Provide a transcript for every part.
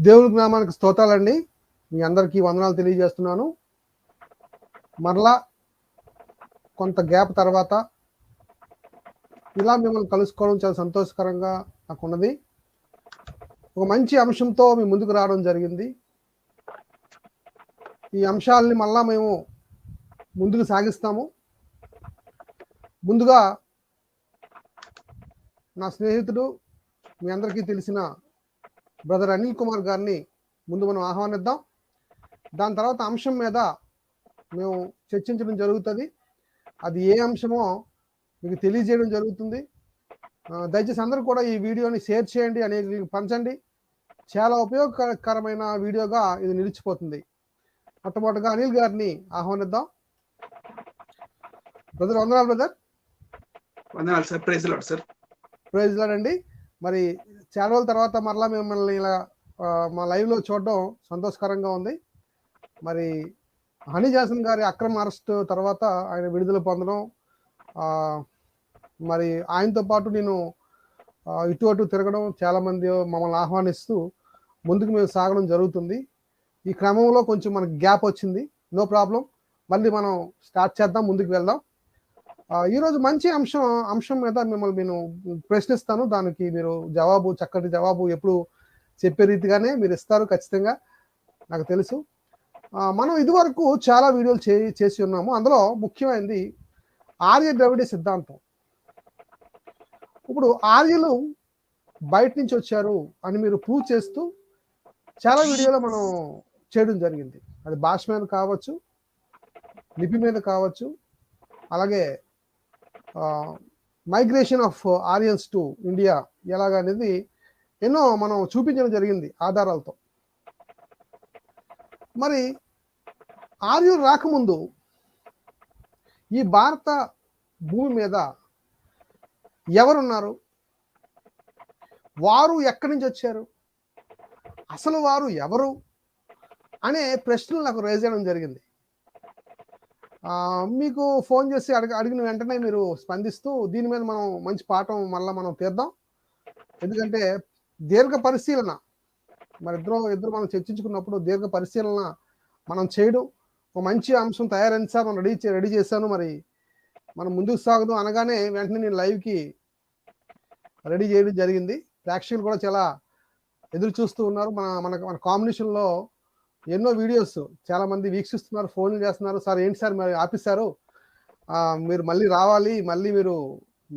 దేవుని నామానికి స్తోత్రాలండి. మీ అందరికీ వందనాలు తెలియజేస్తున్నాను. మరలా కొంత గ్యాప్ తర్వాత ఇలా మిమ్మల్ని కలుసుకోవడం చాలా సంతోషకరంగా నాకున్నది. ఒక మంచి అంశంతో మీ ముందుకు రావడం జరిగింది. ఈ అంశాలని మళ్ళా మేము ముందుకు సాగిస్తాము. ముందుగా నా స్నేహితుడు, మీ అందరికీ తెలిసిన బ్రదర్ అనిల్ కుమార్ గారిని ముందు మనం ఆహ్వానిద్దాం. దాని తర్వాత అంశం మీద మేము చర్చించడం జరుగుతుంది. అది ఏ అంశమో మీకు తెలియజేయడం జరుగుతుంది. దయచేసి అందరూ కూడా ఈ వీడియోని షేర్ చేయండి, అనేది పంచండి. చాలా ఉపయోగకరమైన వీడియోగా ఇది నిలిచిపోతుంది. మొట్టమొదటిగా అనిల్ గారిని ఆహ్వానిద్దాం. బ్రదర్ వందనాలు. బ్రదర్ వందనాలు sir. Praise Lord sir. Praise Lord అండి. మరి చాలా రోజుల తర్వాత మరలా మిమ్మల్ని ఇలా మా లైవ్లో చూడడం సంతోషకరంగా ఉంది. మరి హనీ జాసన్ గారి అక్రమ అరెస్ట్ తర్వాత ఆయన విడుదల పొందడం, మరి ఆయనతో పాటు నేను ఇటు అటు తిరగడం, చాలామంది మమ్మల్ని ఆహ్వానిస్తూ ముందుకు మేము సాగడం జరుగుతుంది. ఈ క్రమంలో కొంచెం మనకి గ్యాప్ వచ్చింది. నో ప్రాబ్లం, మళ్ళీ మనం స్టార్ట్ చేద్దాం, ముందుకు వెళ్దాం. ఈరోజు మంచి అంశం మీద మిమ్మల్ని నేను ప్రశ్నిస్తాను. దానికి మీరు చక్కటి జవాబు ఎప్పుడు చెప్పే రీతిగానే మీరు ఇస్తారు ఖచ్చితంగా, నాకు తెలుసు. మనం ఇదివరకు చాలా వీడియోలు చేసి ఉన్నాము. అందులో ముఖ్యమైనది ఆర్య ద్రవిడ సిద్ధాంతం. ఇప్పుడు ఆర్యులు బయట నుంచి వచ్చారు అని మీరు ప్రూవ్ చేస్తూ చాలా వీడియోలో మనం చేయడం జరిగింది. అది భాష మీద కావచ్చు, లిపి మీద కావచ్చు, అలాగే migration of Aryans to India ఎలాగనేది ఎన్నో మనం చూపించడం జరిగింది ఆధారాలతో. మరి ఆర్యులు రాకముందు ఈ భారత భూమి మీద ఎవరున్నారు, వారు ఎక్కడి నుంచి వచ్చారు, అసలు వారు ఎవరు అనే ప్రశ్నలు నాకు రేజ్ చేయడం జరిగింది. మీకు ఫోన్ చేసి అడిగిన వెంటనే మీరు స్పందిస్తూ దీని మీద మనం మంచి పాఠం మళ్ళీ మనం తీద్దాం. ఎందుకంటే దీర్ఘ పరిశీలన మరి ఇద్దరు మనం చర్చించుకున్నప్పుడు దీర్ఘ పరిశీలన మనం చేయడం, ఒక మంచి అంశం తయారైంది సార్, మనం రెడీ చేశాను, మరి మనం ముందుకు సాగుదాం అనగానే వెంటనే నేను లైవ్కి రెడీ చేయడం జరిగింది. ప్రేక్షకులు కూడా చాలా ఎదురు చూస్తూ ఉన్నారు. మన కాంబినేషన్లో ఎన్నో వీడియోస్ చాలా మంది వీక్షిస్తున్నారు, ఫోన్లు చేస్తున్నారు. సార్ ఏంటి సార్ మరి ఆపిస్తారు, మీరు మళ్ళీ రావాలి, మళ్ళీ మీరు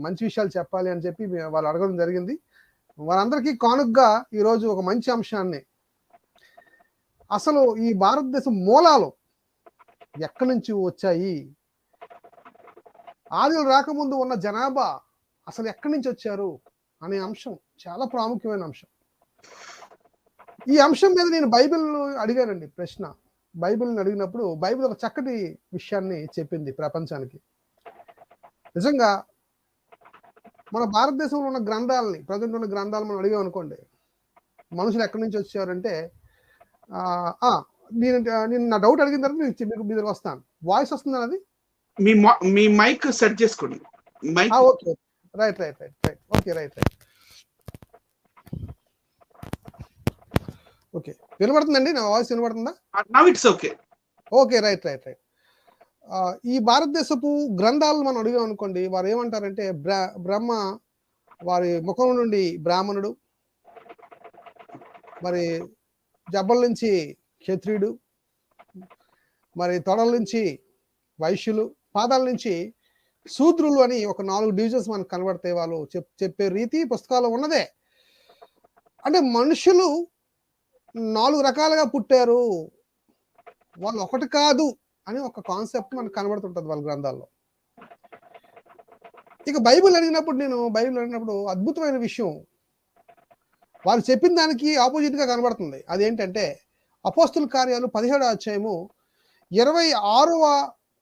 మంచి విషయాలు చెప్పాలి అని చెప్పి వాళ్ళు అడగడం జరిగింది. వారందరికీ కానుకగా ఈరోజు ఒక మంచి అంశాన్ని, అసలు ఈ భారతదేశం మూలాలు ఎక్కడి నుంచి వచ్చాయి, ఆర్యులు రాకముందు ఉన్న జనాభా అసలు ఎక్కడి నుంచి వచ్చారు అనే అంశం చాలా ప్రాముఖ్యమైన అంశం. ఈ అంశం మీద నేను బైబిల్ అడిగానండి ప్రశ్న. బైబిల్ని అడిగినప్పుడు బైబిల్ ఒక చక్కటి విషయాన్ని చెప్పింది ప్రపంచానికి. నిజంగా మన భారతదేశంలో ఉన్న గ్రంథాలని, ప్రజెంట్ ఉన్న గ్రంథాలు మనం అడిగాం అనుకోండి, మనుషులు ఎక్కడి నుంచి వచ్చారంటే నేను నా డౌట్ అడిగిన తర్వాత మీకు మీ దగ్గర వస్తాను. వాయిస్ వస్తుంది అది మీ మైక్ సెట్ చేసుకోండి. Okay, right. Okay, right. Okay, వినబడుతుందండి? నా వాయిస్ వినబడుతుందా? Okay, right. ఈ భారతదేశపు గ్రంథాలను మనం అడిగాం అనుకోండి, వారు ఏమంటారంటే బ్రహ్మ వారి ముఖం నుండి బ్రాహ్మణుడు, మరి జబ్బల నుంచి క్షత్రియుడు, మరి తొడల నుంచి వైశ్యులు, పాదాల నుంచి శూద్రులు అని ఒక 4 డివిజన్స్ మనకు కనబడతాయి. వాళ్ళు చెప్పే రీతి పుస్తకాలు ఉన్నదే. అంటే మనుషులు 4 రకాలుగా పుట్టారు, వాళ్ళు ఒకటి కాదు అని ఒక కాన్సెప్ట్ మనకు కనబడుతుంటది వాళ్ళ గ్రంథాల్లో. ఇక బైబిల్ అడిగినప్పుడు అద్భుతమైన విషయం వారు చెప్పిన దానికి ఆపోజిట్ గా కనబడుతుంది. అదేంటంటే అపోస్తుల కార్యాలు 17వ అధ్యాయము 26వ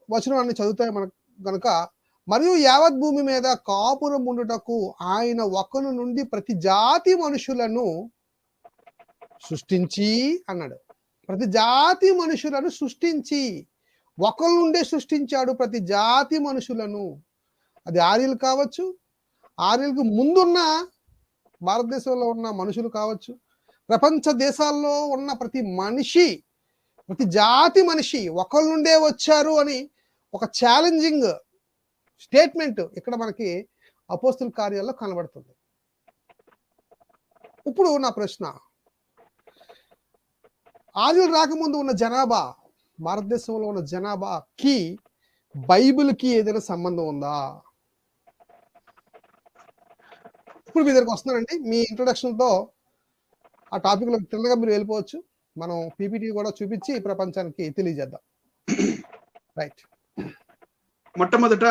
వచనాన్ని చదివితే మనకు గనుక, మరియు యావత్ భూమి మీద కాపురం ఉండుటకు ఆయన ఒకను నుండి ప్రతి జాతి మనుషులను సృష్టించి అన్నాడు. ప్రతి జాతి మనుషులను సృష్టించి, ఒకరి నుండే సృష్టించాడు ప్రతి జాతి మనుషులను. అది ఆర్యులు కావచ్చు, ఆర్యులకు ముందున్న భారతదేశంలో ఉన్న మనుషులు కావచ్చు, ప్రపంచ దేశాల్లో ఉన్న ప్రతి మనిషి, ప్రతి జాతి మనిషి ఒకళ్ళ నుండే వచ్చారు అని ఒక ఛాలెంజింగ్ స్టేట్మెంట్ ఇక్కడ మనకి అపోస్తుల కార్యాల్లో కనబడుతుంది. ఇప్పుడు నా ప్రశ్న, ఆర్యులు రాకముందు ఉన్న జనాభా, భారతదేశంలో ఉన్న జనాభాకి బైబిల్కి ఏదైనా సంబంధం ఉందా? ఇప్పుడు మీ దగ్గరకు వస్తున్నానండి. మీ ఇంట్రొడక్షన్తో ఆ టాపిక్లో తిన్నగా మీరు వెళ్ళిపోవచ్చు. మనం పీపీటీ కూడా చూపించి ప్రపంచానికి తెలియజేద్దాం. రైట్. మొట్టమొదట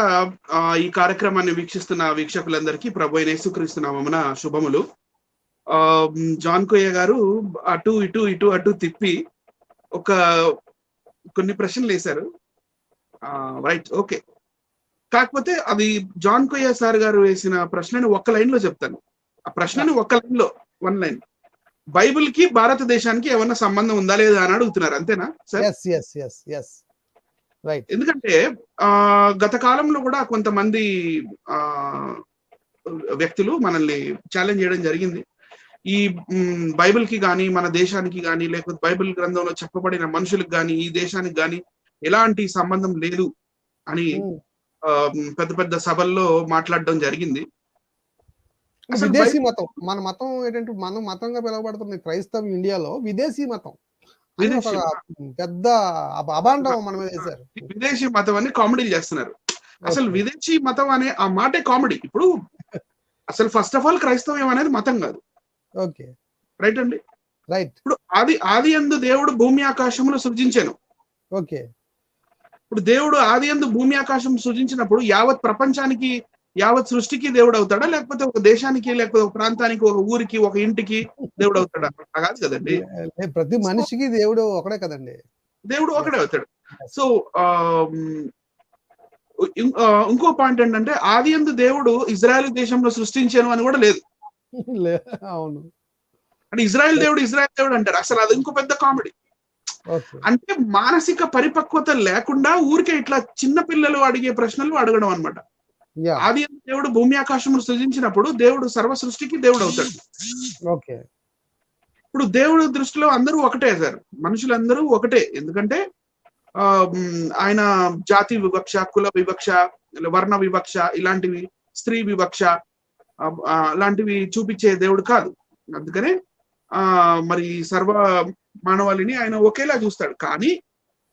ఈ కార్యక్రమాన్ని వీక్షిస్తున్న వీక్షకులందరికీ ప్రభు అయిన యేసుక్రీస్తు నామమున శుభములు. జాన్ కొయ్య గారు అటు ఇటు ఇటు అటు తిప్పి కొన్ని ప్రశ్నలు వేశారు. Right, okay. కాకపోతే అది జాన్ కొయ్య సార్ గారు వేసిన ప్రశ్నని ఒక్క లైన్ లో చెప్తాను. ఆ ప్రశ్నని ఒక్క లైన్ లో, 1 లైన్. బైబిల్ కి భారతదేశానికి ఏమన్నా సంబంధం ఉందా లేదా అని అడుగుతున్నారు, అంతేనా సార్? రైట్. ఎందుకంటే గత కాలంలో కూడా కొంతమంది వ్యక్తులు మనల్ని ఛాలెంజ్ చేయడం జరిగింది. ఈ బైబిల్ కి కానీ, మన దేశానికి కానీ, లేకపోతే బైబిల్ గ్రంథంలో చెప్పబడిన మనుషులకు కానీ, ఈ దేశానికి కానీ ఎలాంటి సంబంధం లేదు అని పెద్ద పెద్ద సభల్లో మాట్లాడడం జరిగింది. విదేశీ మతం, మన మతం ఏంటంటే మనం మతంగా పిలువబడుతున్న క్రైస్తవం ఇండియాలో విదేశీ మతం, పెద్ద అభాండం మన మీద వేశారు. విదేశీ మతం అని కామెడీలు చేస్తున్నారు. అసలు విదేశీ మతం అనే ఆ మాటే కామెడీ. ఇప్పుడు అసలు ఫస్ట్ ఆఫ్ ఆల్ క్రైస్తవం అనేది మతం కాదు. ఓకే, రైట్ అండి. రైట్. ఇప్పుడు ఆది యందు దేవుడు భూమి ఆకాశములు సృజించాను. ఓకే. ఇప్పుడు దేవుడు ఆది యందు భూమి ఆకాశం సృజించినప్పుడు యావత్ ప్రపంచానికి, యావత్ సృష్టికి దేవుడు అవుతాడా, లేకపోతే ఒక దేశానికి, లేకపోతే ఒక ప్రాంతానికి, ఒక ఊరికి, ఒక ఇంటికి దేవుడు అవుతాడా? కాదు కదండి. ప్రతి మనిషికి దేవుడు ఒకడే కదండి. దేవుడు ఒకడే అవుతాడు. సో ఇంకో పాయింట్ ఏంటంటే ఆది యందు దేవుడు ఇజ్రాయెల్ దేశంలో సృష్టించాను అని కూడా లేదు. అవును. అంటే ఇజ్రాయెల్ దేవుడు అంటారు. అసలు అది ఇంకో పెద్ద కామెడీ. అంటే మానసిక పరిపక్వత లేకుండా ఊరికే ఇట్లా చిన్న పిల్లలు అడిగే ప్రశ్నలు అడగడం అనమాట. ఆది దేవుడు భూమి ఆకాశములు సృజించినప్పుడు దేవుడు సర్వ సృష్టికి దేవుడు అవుతాడు. ఓకే. ఇప్పుడు దేవుడు దృష్టిలో అందరూ ఒకటే సార్, మనుషులందరూ ఒకటే. ఎందుకంటే ఆయన జాతి వివక్ష, కుల వివక్ష, వర్ణ వివక్ష, ఇలాంటివి, స్త్రీ వివక్ష లాంటివి చూపించే దేవుడు కాదు. అందుకనే మరి సర్వ మానవాళిని ఆయన ఒకేలా చూస్తాడు. కానీ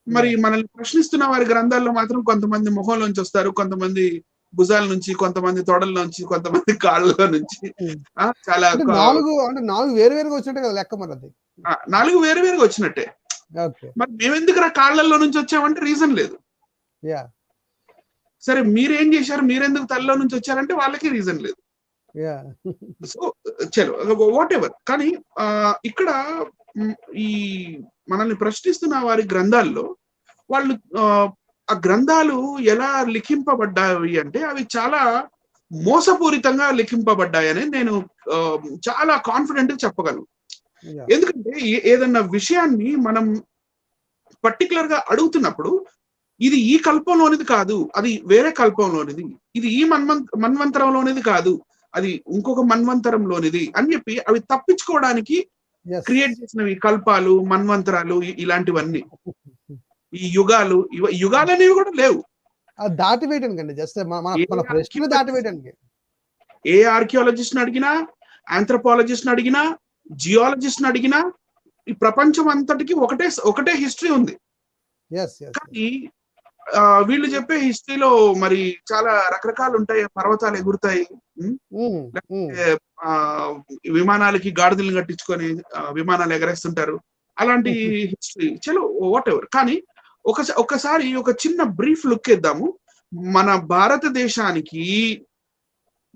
మరి మనల్ని ప్రశ్నిస్తున్న వారి గ్రంథాల్లో మాత్రం కొంతమంది మొహంలోంచి వస్తారు, కొంతమంది భుజాల నుంచి, కొంతమంది తొడల నుంచి, కొంతమంది కాళ్ళలో నుంచి. చాలా 4 వేరువేరుగా వచ్చినట్టే కదా లెక్క. మరి అది 4 వేరువేరుగా వచ్చినట్టే. మరి మేమెందుకు కాళ్ళల్లో నుంచి వచ్చామంటే రీజన్ లేదు. సరే మీరేం చేశారు, మీరెందుకు తల్లిలో నుంచి వచ్చారంటే వాళ్ళకి రీజన్ లేదు. సో చలో వాట్ ఎవర్. కానీ ఇక్కడ ఈ మనల్ని ప్రశ్నిస్తున్న వారి గ్రంథాల్లో వాళ్ళు ఆ గ్రంథాలు ఎలా లిఖింపబడ్డాయి అంటే అవి చాలా మోసపూరితంగా లిఖింపబడ్డాయని నేను చాలా కాన్ఫిడెంట్ చెప్పగలను. ఎందుకంటే ఏదన్నా విషయాన్ని మనం పర్టికులర్ గా అడుగుతున్నప్పుడు ఇది ఈ కల్పంలోనిది కాదు, అది వేరే కల్పంలోనిది, ఇది ఈ మన్వంతరంలోనిది కాదు, అది ఇంకొక మన్వంతరంలోనిది అని చెప్పి అవి తప్పించుకోవడానికి క్రియేట్ చేసినవి కల్పాలు, మన్వంతరాలు, ఇలాంటివన్నీ. ఈ యుగాలు అనేవి కూడా లేవు. దాటి వేయడానికి జస్ట్ దాటి వేయడానికి ఏ ఆర్కియాలజిస్ట్ అడిగినా, ఆంథ్రోపాలజిస్ట్ అడిగినా, జియాలజిస్ట్ అడిగినా ఈ ప్రపంచం అంతటికి ఒకటే హిస్టరీ ఉంది. కానీ వీళ్ళు చెప్పే హిస్టరీలో మరి చాలా రకరకాలు ఉంటాయి. పర్వతాలు ఎగురుతాయి, విమానాలకి గాడిదలు కట్టించుకొని విమానాలు ఎగరేస్తుంటారు, అలాంటి హిస్టరీ. చలో వాట్ ఎవర్. కానీ ఒకసారి ఒక చిన్న బ్రీఫ్ లుక్ ఇద్దాము. మన భారతదేశానికి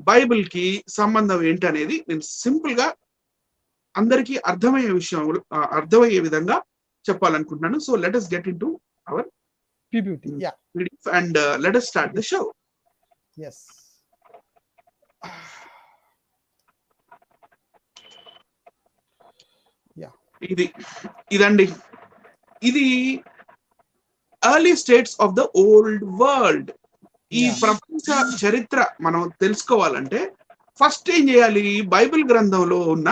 బైబిల్ కి సంబంధం ఏంటనేది నేను సింపుల్ గా అందరికీ అర్థమయ్యే విధంగా చెప్పాలనుకుంటున్నాను. So let us get into our PPT and let us start the show. Yes. ఇదండి, ఇది early states of the old world. ఈ ప్రపంచ చరిత్ర మనం తెలుసుకోవాలంటే ఫస్ట్ ఏం చేయాలి? బైబిల్ గ్రంథంలో ఉన్న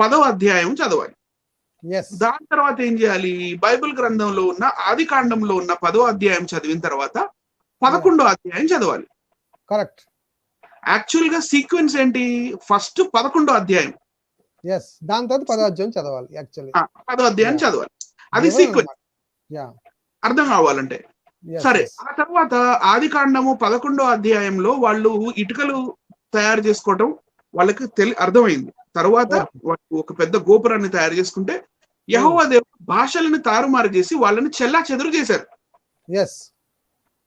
10వ అధ్యాయం చదవాలి. ఎస్ దాని తర్వాత ఏం చేయాలి? బైబిల్ గ్రంథంలో ఉన్న ఆది కాండంలో ఉన్న 10వ అధ్యాయం చదివిన తర్వాత 11వ అధ్యాయం చదవాలి. కరెక్ట్. యాక్చువల్ గా సీక్వెన్స్ ఏంటి? ఫస్ట్ 11వ అధ్యాయం, ఎస్ దాని తర్వాత 10వ అధ్యాయం చదవాలి. యాక్చువల్లీ 10వ అధ్యాయం చదవాలి. అది సీక్వెన్స్ అర్థం కావాలంటే. సరే, ఆ తర్వాత ఆది కాండము 11వ అధ్యాయంలో వాళ్ళు ఇటుకలు తయారు చేసుకోవటం వాళ్ళకి అర్థమైంది. తర్వాత ఒక పెద్ద గోపురాన్ని తయారు చేసుకుంటే యెహోవా దేవుడు భాషలను తారుమారు చేసి వాళ్ళని చెల్లా చెదురు చేశారు.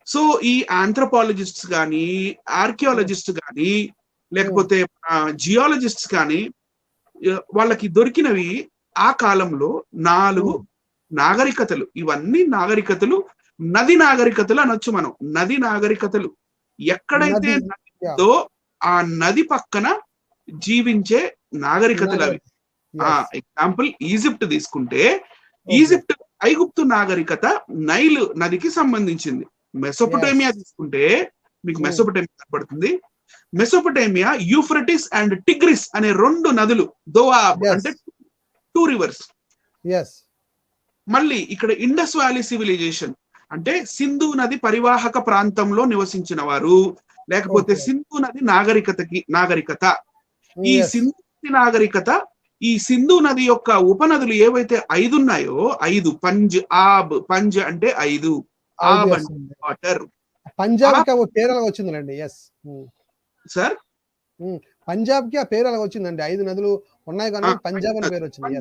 సో ఈ ఆంథ్రోపాలజిస్ట్స్ కానీ, ఆర్కియాలజిస్ట్ కానీ, లేకపోతే జియాలజిస్ట్స్ కానీ వాళ్ళకి దొరికినవి ఆ కాలంలో 4 నాగరికతలు. ఇవన్నీ నాగరికతలు, నది నాగరికతలు అనొచ్చు మనం. నది నాగరికతలు ఎక్కడైతే నది ఉందో ఆ నది పక్కన జీవించే నాగరికతలు అవి. ఎగ్జాంపుల్ ఈజిప్ట్ తీసుకుంటే, ఈజిప్ట్ ఐగుప్తు నాగరికత నైల్ నదికి సంబంధించింది. మెసోపొటేమియా తీసుకుంటే మీకు మెసోపొటేమియా కనపడుతుంది. మెసోపొటేమియా యూఫ్రటిస్ అండ్ టిగ్రిస్ అనే 2 నదులు, దోవాబ్ అంటే 2 రివర్స్. మళ్ళీ ఇక్కడ ఇండస్ వ్యాలీ సివిలైజేషన్ అంటే సింధు నది పరివాహక ప్రాంతంలో నివసించిన వారు, లేకపోతే సింధు నది నాగరికత. ఈ సింధు నది నాగరికత, ఈ సింధు నది యొక్క ఉపనదులు ఏవైతే 5 ఉన్నాయో, 5 పంజ్ అంటే 5, ఆబ్ అంటే వాటర్. పంజాబ్ కి పేరు అలా వచ్చిందండి. సార్ పంజాబ్ కి ఆ పేరు అలా వచ్చిందండి. 5 నదులు ఉన్నాయి కానీ పంజాబ్ అని పేరు వచ్చింది.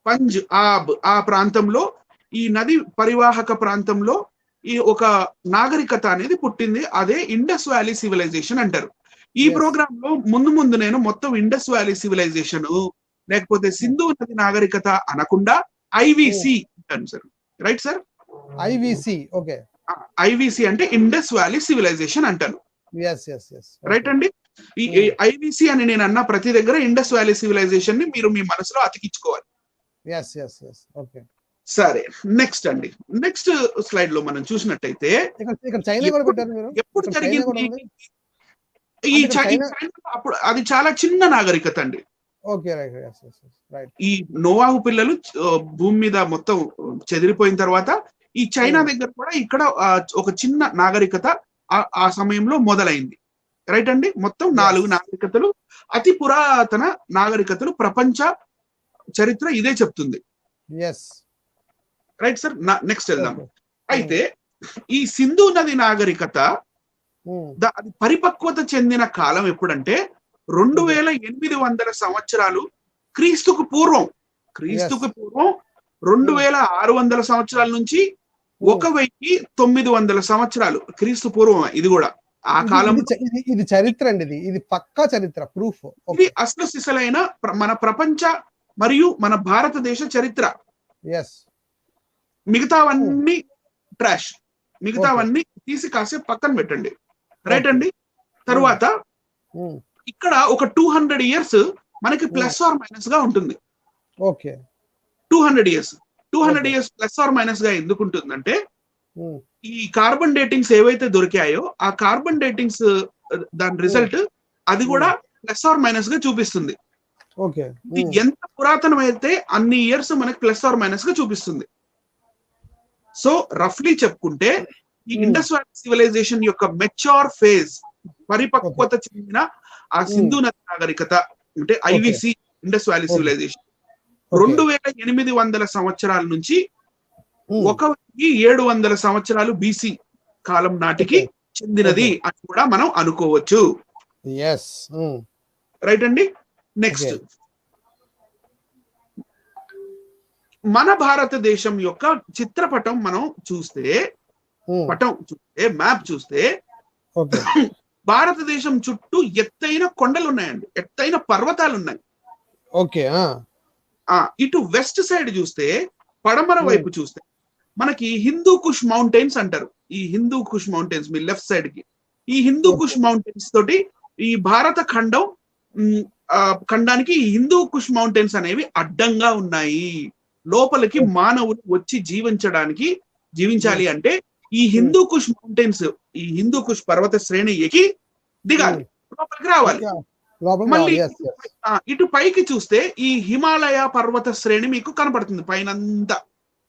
పంజ్ ఆబ్ ఆ ప్రాంతంలో, ఈ నది పరివాహక ప్రాంతంలో ఈ ఒక నాగరికత అనేది పుట్టింది. అదే ఇండస్ వ్యాలీ సివిలైజేషన్ అంటారు. ఈ ప్రోగ్రామ్ లో ముందు నేను మొత్తం ఇండస్ వ్యాలీ సివిలైజేషన్ లేకపోతే సింధు నది నాగరికత అనకుండా ఐవిసి అంటాను సార్. Right sir? ఐవిసి, ఓకే. ఐవిసి అంటే ఇండస్ వ్యాలీ సివిలైజేషన్ అంటాను. రైట్ అండి. ఈ ఐవిసి అని నేను అన్న ప్రతి దగ్గర ఇండస్ వ్యాలీ సివిలైజేషన్ ని మీరు మీ మనసులో అతికించుకోవాలి. సరే, నెక్స్ట్ అండి. నెక్స్ట్ స్లైడ్ లో మనం చూసినట్టయితే ఎప్పుడు జరిగింది ఈ చైనా? అప్పుడు అది చాలా చిన్న నాగరికత అండి. ఈ నోవాహు పిల్లలు భూమి మీద మొత్తం చెదిరిపోయిన తర్వాత ఈ చైనా దగ్గర కూడా ఇక్కడ ఒక చిన్న నాగరికత ఆ సమయంలో మొదలైంది. రైట్ అండి. మొత్తం 4 నాగరికతలు, అతి పురాతన నాగరికతలు ప్రపంచ చరిత్ర ఇదే చెప్తుంది. Right sir. నెక్స్ట్ వెళ్దాం. అయితే ఈ సింధు నది నాగరికత అది పరిపక్వత చెందిన కాలం ఎప్పుడంటే 2800 సంవత్సరాలు క్రీస్తుకు పూర్వం. 2600 సంవత్సరాల నుంచి 1900 సంవత్సరాలు క్రీస్తు పూర్వం. ఇది కూడా ఆ కాలం. ఇది చరిత్ర అండి. ఇది పక్కా చరిత్ర, ప్రూఫ్. ఇది అసలు సిసలైన మన ప్రపంచ మరియు మన భారతదేశ చరిత్ర. మిగతావన్నీ ట్రాష్, మిగతావన్నీ తీసి కాసేపు పక్కన పెట్టండి. రైట్ అండి. తరువాత ఇక్కడ ఒక 200 years మనకి ప్లస్ ఆర్ మైనస్ గా ఉంటుంది. 200 years ప్లస్ ఆర్ మైనస్ గా ఎందుకు ఉంటుందంటే, ఈ కార్బన్ డేటింగ్స్ ఏవైతే దొరికాయో ఆ కార్బన్ డేటింగ్స్ దాని రిజల్ట్ అది కూడా ప్లస్ ఆర్ మైనస్ గా చూపిస్తుంది. ఎంత పురాతనం అయితే అన్ని ఇయర్స్ మనకి ప్లస్ ఆర్ మైనస్ గా చూపిస్తుంది. సో రఫ్లీ చెప్పుకుంటే ఈ ఇండస్ వ్యాలీ సివిలైజేషన్ యొక్క మెచ్యూర్ ఫేజ్, పరిపక్వత చెందిన ఆ సింధు నది నాగరికత అంటే ఐవిసి ఇండస్ వ్యాలీ సివిలైజేషన్ 2800 సంవత్సరాల నుంచి 1700 సంవత్సరాలు బీసీ కాలం నాటికి చెందినది అని కూడా మనం అనుకోవచ్చు. రైట్ అండి. నెక్స్ట్, మన భారతదేశం యొక్క చిత్రపటం మనం చూస్తే, మ్యాప్ చూస్తే భారతదేశం చుట్టూ ఎత్తైన కొండలు ఉన్నాయండి, ఎత్తైన పర్వతాలు ఉన్నాయి. ఇటు వెస్ట్ సైడ్ చూస్తే, పడమర వైపు చూస్తే మనకి హిందూ కుష్ మౌంటైన్స్ అంటారు. ఈ హిందూ కుష్ మౌంటైన్స్ మీ లెఫ్ట్ సైడ్ కి, ఈ హిందూ కుష్ మౌంటైన్స్ తోటి ఈ భారత ఖండానికి ఈ హిందూ కుష్ మౌంటైన్స్ అనేవి అడ్డంగా ఉన్నాయి. లోపలికి మానవులు వచ్చి జీవించాలి అంటే ఈ హిందూ కుష్ మౌంటైన్స్, ఈ హిందూ కుష్ పర్వత శ్రేణి ఎక్కి దిగాలి, లోపలికి రావాలి. లోపలికి మళ్ళీ రావాలి. Yes, yes. ఇటు పైకి చూస్తే ఈ హిమాలయ పర్వత శ్రేణి మీకు కనపడుతుంది పైనంతా.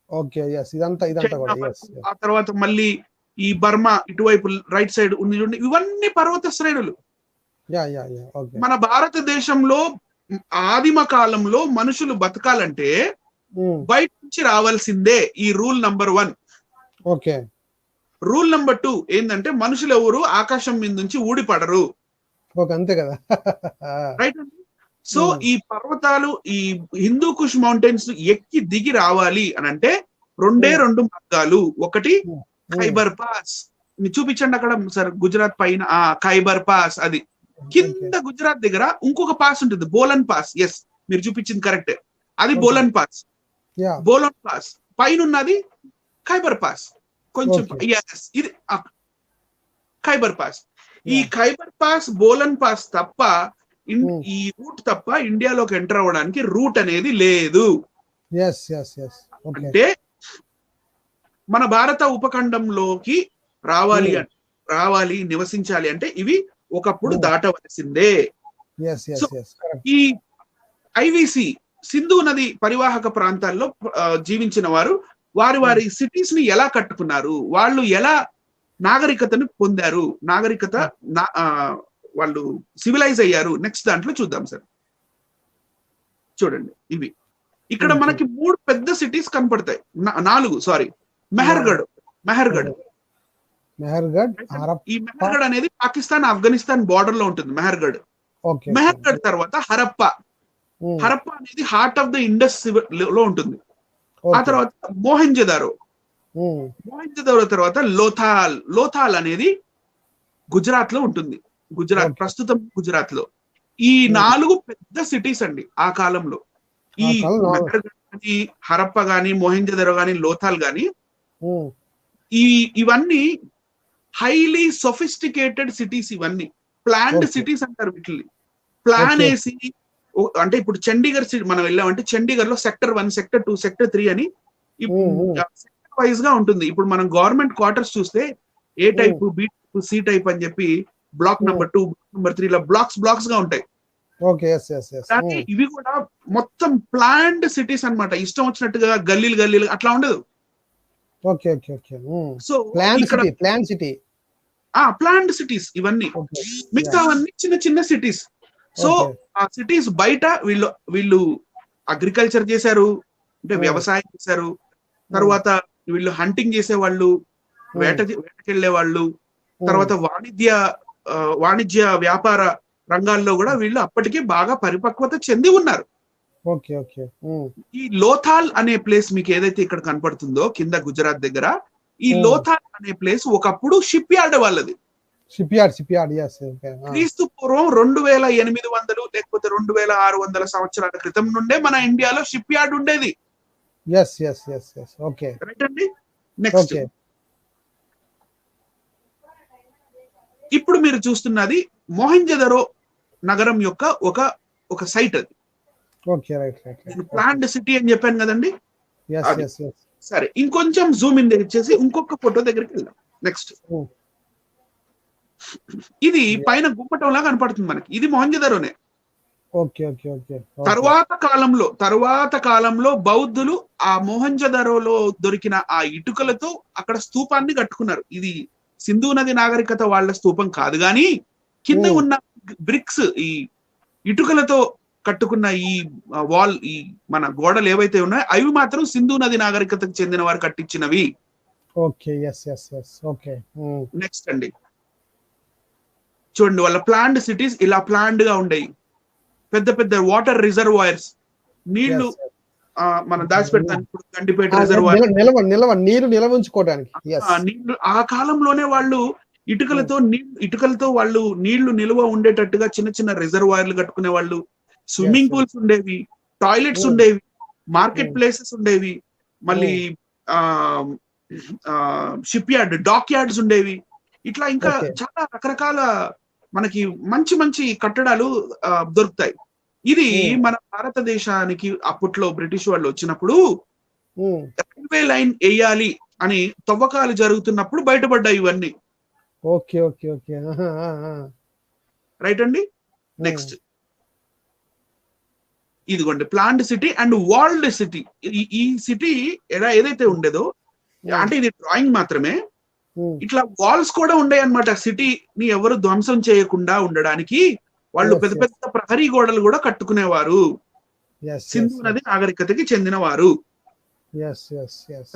ఓకే, ఎస్, ఇదంతా కూడా. Yes, yes. ఆ తర్వాత మళ్ళీ ఈ బర్మా ఇటువైపు రైట్ సైడ్ ఉంది చూడండి, ఇవన్నీ పర్వత శ్రేణులు. ఓకే. మన భారతదేశంలో ఆదిమ కాలంలో మనుషులు బతకాలంటే బయట నుంచి రావాల్సిందే. ఈ rule number 1. Okay. Rule number 2 ఏంటంటే మనుషులు ఎవరు ఆకాశం మీద నుంచి ఊడిపడరు. ఓకే, అంతే కదా. రైట్ అండి. సో ఈ పర్వతాలు, ఈ హిందూ కుష్ మౌంటైన్స్ ఎక్కి దిగి రావాలి అని అంటే 2 మార్గాలు. ఒకటి ఖైబర్ పాస్, మీరు చూపించండి అక్కడ సార్, గుజరాత్ పైన ఖైబర్ పాస్, అది కింద గుజరాత్ దగ్గర ఇంకొక పాస్ ఉంటుంది, బోలన్ పాస్. ఎస్, మీరు చూపించింది కరెక్టే, అది బోలన్ పాస్. బోలన్ పాస్ పైన ఉన్నది ఖైబర్ పాస్, కొంచెం ఇది ఖైబర్ పాస్. ఈ ఖైబర్ పాస్, బోలన్ పాస్ తప్ప ఈ రూట్ తప్ప ఇండియాలోకి ఎంటర్ అవ్వడానికి రూట్ అనేది లేదు. అంటే మన భారత ఉపఖండంలోకి రావాలి నివసించాలి అంటే ఇవి ఒకప్పుడు దాటవలసిందే. ఈ ఐవిసి సింధు నది పరివాహక ప్రాంతాల్లో జీవించిన వారు వారి సిటీస్ ని ఎలా కట్టుకున్నారు, వాళ్ళు ఎలా నాగరికతను పొందారు, వాళ్ళు సివిలైజ్ అయ్యారు, నెక్స్ట్ దాంట్లో చూద్దాం సార్. చూడండి, ఇవి ఇక్కడ మనకి 3 పెద్ద సిటీస్ కనపడతాయి, 4 సారీ. మెహర్గఢ్ ఈ మెహర్గఢ్ అనేది పాకిస్తాన్ ఆఫ్ఘనిస్తాన్ బార్డర్ లో ఉంటుంది. మెహర్గఢ్ తర్వాత హరప్పా అనేది హార్ట్ ఆఫ్ ద ఇండస్ లో ఉంటుంది. ఆ తర్వాత మోహెంజదారో తర్వాత లోథాల్ అనేది గుజరాత్ లో ఉంటుంది. ప్రస్తుతం గుజరాత్ లో. ఈ 4 పెద్ద సిటీస్ అండి ఆ కాలంలో. ఈ హరప్ప గాని, మోహెంజదారో గాని, లోథాల్ గాని, ఇవన్నీ హైలీ సొఫిస్టికేటెడ్ సిటీస్. ఇవన్నీ ప్లాన్డ్ సిటీస్ అంటారు వీటిని. ప్లాన్ వేసి, అంటే ఇప్పుడు చండీగఢ్ మనం వెళ్ళామంటే చండీగఢ్ లో సెక్టర్ 1, సెక్టర్ 2, సెక్టర్ 3 అని సెక్టర్ వైజ్ గా ఉంటుంది. ఇప్పుడు మనం గవర్నమెంట్ క్వార్టర్స్ చూస్తే A type, B type, C type అని చెప్పి బ్లాక్ నెంబర్ 2, బ్లాక్ నెంబర్ 3 ఇలా బ్లాక్స్ గా ఉంటాయి. కానీ ఇవి కూడా మొత్తం ప్లాన్డ్ సిటీస్ అన్నమాట. ఇష్టం వచ్చినట్టుగా గల్లీలు అట్లా ఉండదు. సో ప్లాన్డ్ సిటీస్ ఇవన్నీ. మిగతావన్నీ చిన్న సిటీస్. సో ఆ సిటీస్ బయట వీళ్ళు అగ్రికల్చర్ చేశారు, అంటే వ్యవసాయం చేశారు. తర్వాత వీళ్ళు హంటింగ్ చేసేవాళ్ళు, వేటకెళ్లే వాళ్ళు. తర్వాత వాణిజ్య వ్యాపార రంగాల్లో కూడా వీళ్ళు అప్పటికే బాగా పరిపక్వత చెంది ఉన్నారు. ఈ లోథాల్ అనే ప్లేస్ మీకు ఏదైతే ఇక్కడ కనపడుతుందో కింద గుజరాత్ దగ్గర, ఈ లోథాల్ అనే ప్లేస్ ఒకప్పుడు షిప్ యార్డ్ వాళ్ళది. క్రీస్తు పూర్వం 2800 లేకపోతే 2600 సంవత్సరాల క్రితం నుండే మన ఇండియాలో షిప్ యార్డ్ ఉండేది. రైట్ అండి. నెక్స్ట్, ఇప్పుడు మీరు చూస్తున్నది మోహెంజదారో నగరం యొక్క ఒక సైట్. అది ప్లాన్డ్ సిటీ అని చెప్పాను కదండి. సరే, ఇంకొంచెం జూమ్ ఇన్ చేసి ఇంకొక ఫోటో దగ్గరికి వెళ్దాం. నెక్స్ట్, ఇది పైన గుమ్మటంలా కనపడుతుంది మనకి. ఇది మోహెంజదారోనే. తరువాత కాలంలో బౌద్ధులు ఆ మోహెంజదారోలో దొరికిన ఆ ఇటుకలతో అక్కడ స్తూపాన్ని కట్టుకున్నారు. ఇది సింధు నది నాగరికత వాళ్ళ స్తూపం కాదు, గాని కింద ఉన్న బ్రిక్స్, ఈ ఇటుకలతో కట్టుకున్న ఈ వాల్, ఈ మన గోడలు ఏవైతే ఉన్నాయో అవి మాత్రం సింధు నది నాగరికతకు చెందిన వారు కట్టించినవి. నెక్స్ట్ అండి, చూడండి, వాళ్ళ ప్లాన్డ్ సిటీస్ ఇలా ప్లాన్డ్ గా ఉండేవి. పెద్ద వాటర్ రిజర్వాయర్స్, నీళ్లు మనం దాచిపెడతానికి గండిపేట రిజర్వాయర్, నీరు నిల్వ ఉంచుకోవడానికి. నీళ్లు ఆ కాలంలోనే వాళ్ళు ఇటుకలతో వాళ్ళు నీళ్లు నిల్వ ఉండేటట్టుగా చిన్న రిజర్వాయర్లు కట్టుకునే వాళ్ళు. స్విమ్మింగ్ పూల్స్ ఉండేవి, టాయిలెట్స్ ఉండేవి, మార్కెట్ ప్లేసెస్ ఉండేవి, మళ్ళీ షిప్ యార్డ్, డాక్ యార్డ్స్ ఉండేవి. ఇట్లా ఇంకా చాలా రకరకాల మనకి మంచి కట్టడాలు దొరుకుతాయి. ఇది మన భారతదేశానికి అప్పట్లో బ్రిటిష్ వాళ్ళు వచ్చినప్పుడు రైల్వే లైన్ వేయాలి అని తవ్వకాలు జరుగుతున్నప్పుడు బయటపడ్డాయి ఇవన్నీ. రైట్ అండి. నెక్స్ట్ ఇదిగోండి plant city and walled city. ఈ సిటీ ఏదైతే ఉండేదో, అంటే ఇది డ్రాయింగ్ మాత్రమే, ఇట్లా వాల్స్ కూడా ఉండే అనమాట. సిటీని ఎవరు ధ్వంసం చేయకుండా ఉండడానికి వాళ్ళు పెద్ద పెద్ద ప్రహరీ గోడలు కూడా కట్టుకునేవారు. సింధు నది నాగరికతకి చెందిన వారు.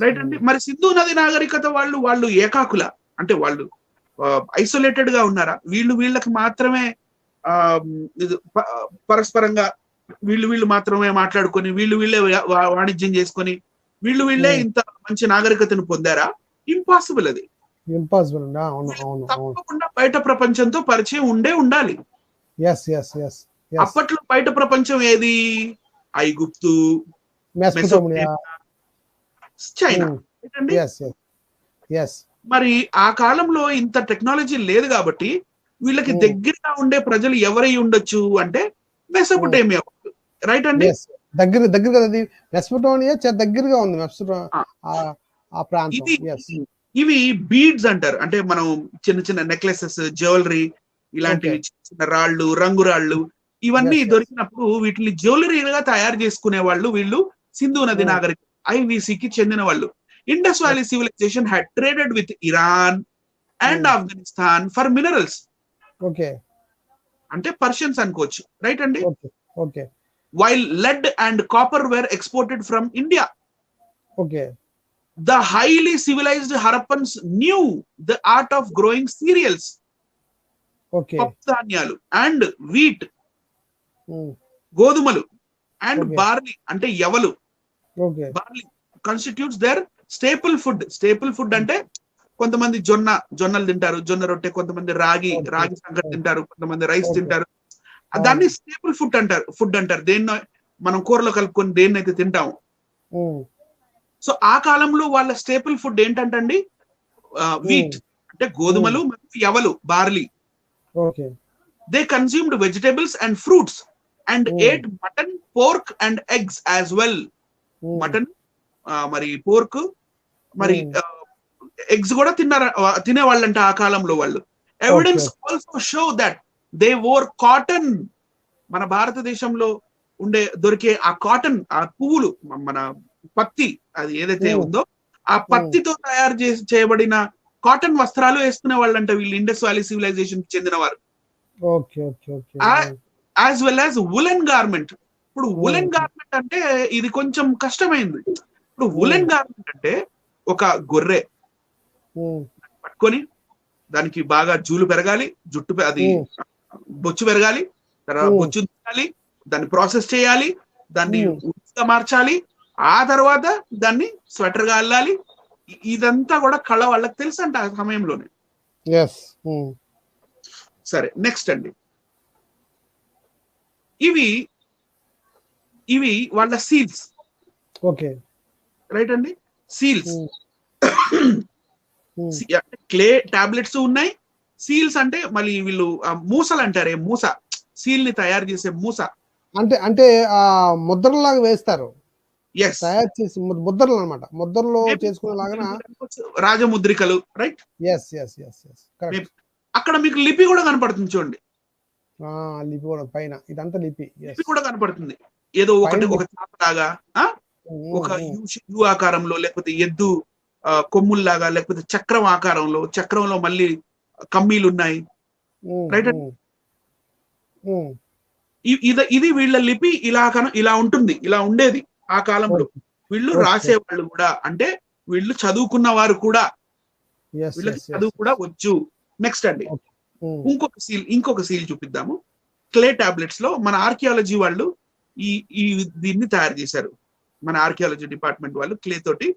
రైట్ అండి. మరి సింధు నది నాగరికత వాళ్ళు ఏకాకుల, అంటే వాళ్ళు ఐసోలేటెడ్ గా ఉన్నారా? వీళ్ళకి మాత్రమే పరస్పరంగా వీళ్ళు మాత్రమే మాట్లాడుకొని వీళ్ళే వాణిజ్యం చేసుకొని వీళ్ళే ఇంత మంచి నాగరికతను పొందారా? ఇంపాసిబుల్. అది ఇంపాసిబుల్. తప్పకుండా బయట ప్రపంచంతో పరిచయం ఉండాలి. అప్పట్లో బయట ప్రపంచం ఏది? ఐగుప్తు, చైనా. మరి ఆ కాలంలో ఇంత టెక్నాలజీ లేదు కాబట్టి వీళ్ళకి దగ్గరగా ఉండే ప్రజలు ఎవరై ఉండొచ్చు అంటే మెసొపొటేమియా. రైట్ అండి. దగ్గర మెసొపొటేమియా దగ్గరగా ఉంది. ఇవి బీడ్స్ అంటారు. అంటే మనం చిన్న చిన్న నెక్లెసెస్, జ్యువెలరీ, ఇలాంటివి చిన్న రాళ్ళు, రంగు రాళ్ళు ఇవన్నీ దొరికినప్పుడు వీటిని జ్యువెలరీగా తయారు చేసుకునే వాళ్ళు వీళ్ళు సింధు నది నాగరికత ఐవీసీకి చెందిన వాళ్ళు. Indus valley civilization had traded with Iran and Afghanistan for minerals. అంటే పర్షియన్స్ అనుకోవచ్చు. రైట్ అండి. While lead and copper were exported from India. The highly civilized Harappans knew the art of growing cereals, పప్పుధాన్యాలు, and wheat, గోధుమలు, and barley అంటే యవలు. barley constitutes their staple food. Staple food అంటే కొంతమంది జొన్నలు తింటారు, జొన్న రొట్టె, కొంతమంది రాగి సంగటి తింటారు, కొంతమంది రైస్ తింటారు. దాన్ని స్టేపుల్ ఫుడ్ అంటారు. దేన్ని మనం కూరలో కలుపుకొని దేన్నైతే తింటాము. సో ఆ కాలంలో వాళ్ళ స్టేపుల్ ఫుడ్ ఏంటంటండి? వీట్ అంటే గోధుమలు మరియు యవలు, barley. They consumed vegetables and fruits and ate mutton, pork and eggs as well. Mutton, మరి పోర్క్, మరి ఎగ్స్ కూడా తినేవాళ్ళంట ఆ కాలంలో వాళ్ళు. Evidence also show that they wore cotton. మన భారతదేశంలో దొరికే ఆ కాటన్, ఆ పువ్వులు, మన పత్తి, అది ఏదైతే ఉందో ఆ పత్తితో తయారు చేయబడిన కాటన్ వస్త్రాలు వేసుకునే వాళ్ళంట వీళ్ళు ఇండస్ వ్యాలీ సివిలైజేషన్ కి చెందిన వారు. As well as woollen garment. ఇప్పుడు వులెన్ గార్మెంట్ అంటే ఇది కొంచెం కష్టమైంది. ఇప్పుడు వులెన్ గార్మెంట్ అంటే ఒక గొర్రె పట్టుకొని దానికి బాగా జూలు పెరగాలి, జుట్టు అది బొచ్చు పెరగాలి, తర్వాత బొచ్చు తినాలి, దాన్ని ప్రాసెస్ చేయాలి, దాన్ని ఉచిగా మార్చాలి, ఆ తర్వాత దాన్ని స్వెటర్ గా అల్లాలి. ఇదంతా కూడా కళ వాళ్ళకి తెలుసు అంట ఆ సమయంలోనే. సరే, నెక్స్ట్ అండి. ఇవి వాళ్ళ సీల్స్. రైట్ అండి. సీల్స్ క్లే టాబ్లెట్స్ ఉన్నాయి. సీల్స్ అంటే మళ్ళీ వీళ్ళు మూసలు అంటారే, మూస, సీల్ ని తయారు చేసే మూస. అంటే ఆ ముద్రలాగా వేస్తారు, తయారు చేసి ముద్రలు అన్నమాట. ముద్రలో చేసుకునేలాగా రాజముద్రికలు. రైట్. అక్కడ మీకు లిపి కూడా కనపడుతుంది చూడండి. లిపి కూడా పైన ఇదంతా లిపి కూడా కనపడుతుంది. ఏదో ఒక చాపలాగా, ఒక యు ఆకారంలో, లేకపోతే ఎద్దు కొమ్ముల్లాగా, లేకపోతే చక్రం ఆకారంలో, చక్రంలో మళ్ళీ కమ్మీలు ఉన్నాయి. రైట్. ఇది వీళ్ళ లిపి ఇలా ఉంటుంది, ఇలా ఉండేది ఆ కాలంలో. వీళ్ళు రాసేవాళ్ళు కూడా, అంటే వీళ్ళు చదువుకున్న వారు కూడా, వీళ్ళకి చదువు కూడా వచ్చు. నెక్స్ట్ అండి, ఇంకొక సీల్ చూపిద్దాము. క్లే టాబ్లెట్స్ లో మన ఆర్కియాలజీ వాళ్ళు దీన్ని తయారు చేశారు. మన ఆర్కియాలజీ డిపార్ట్మెంట్ వాళ్ళు క్లే తోటి,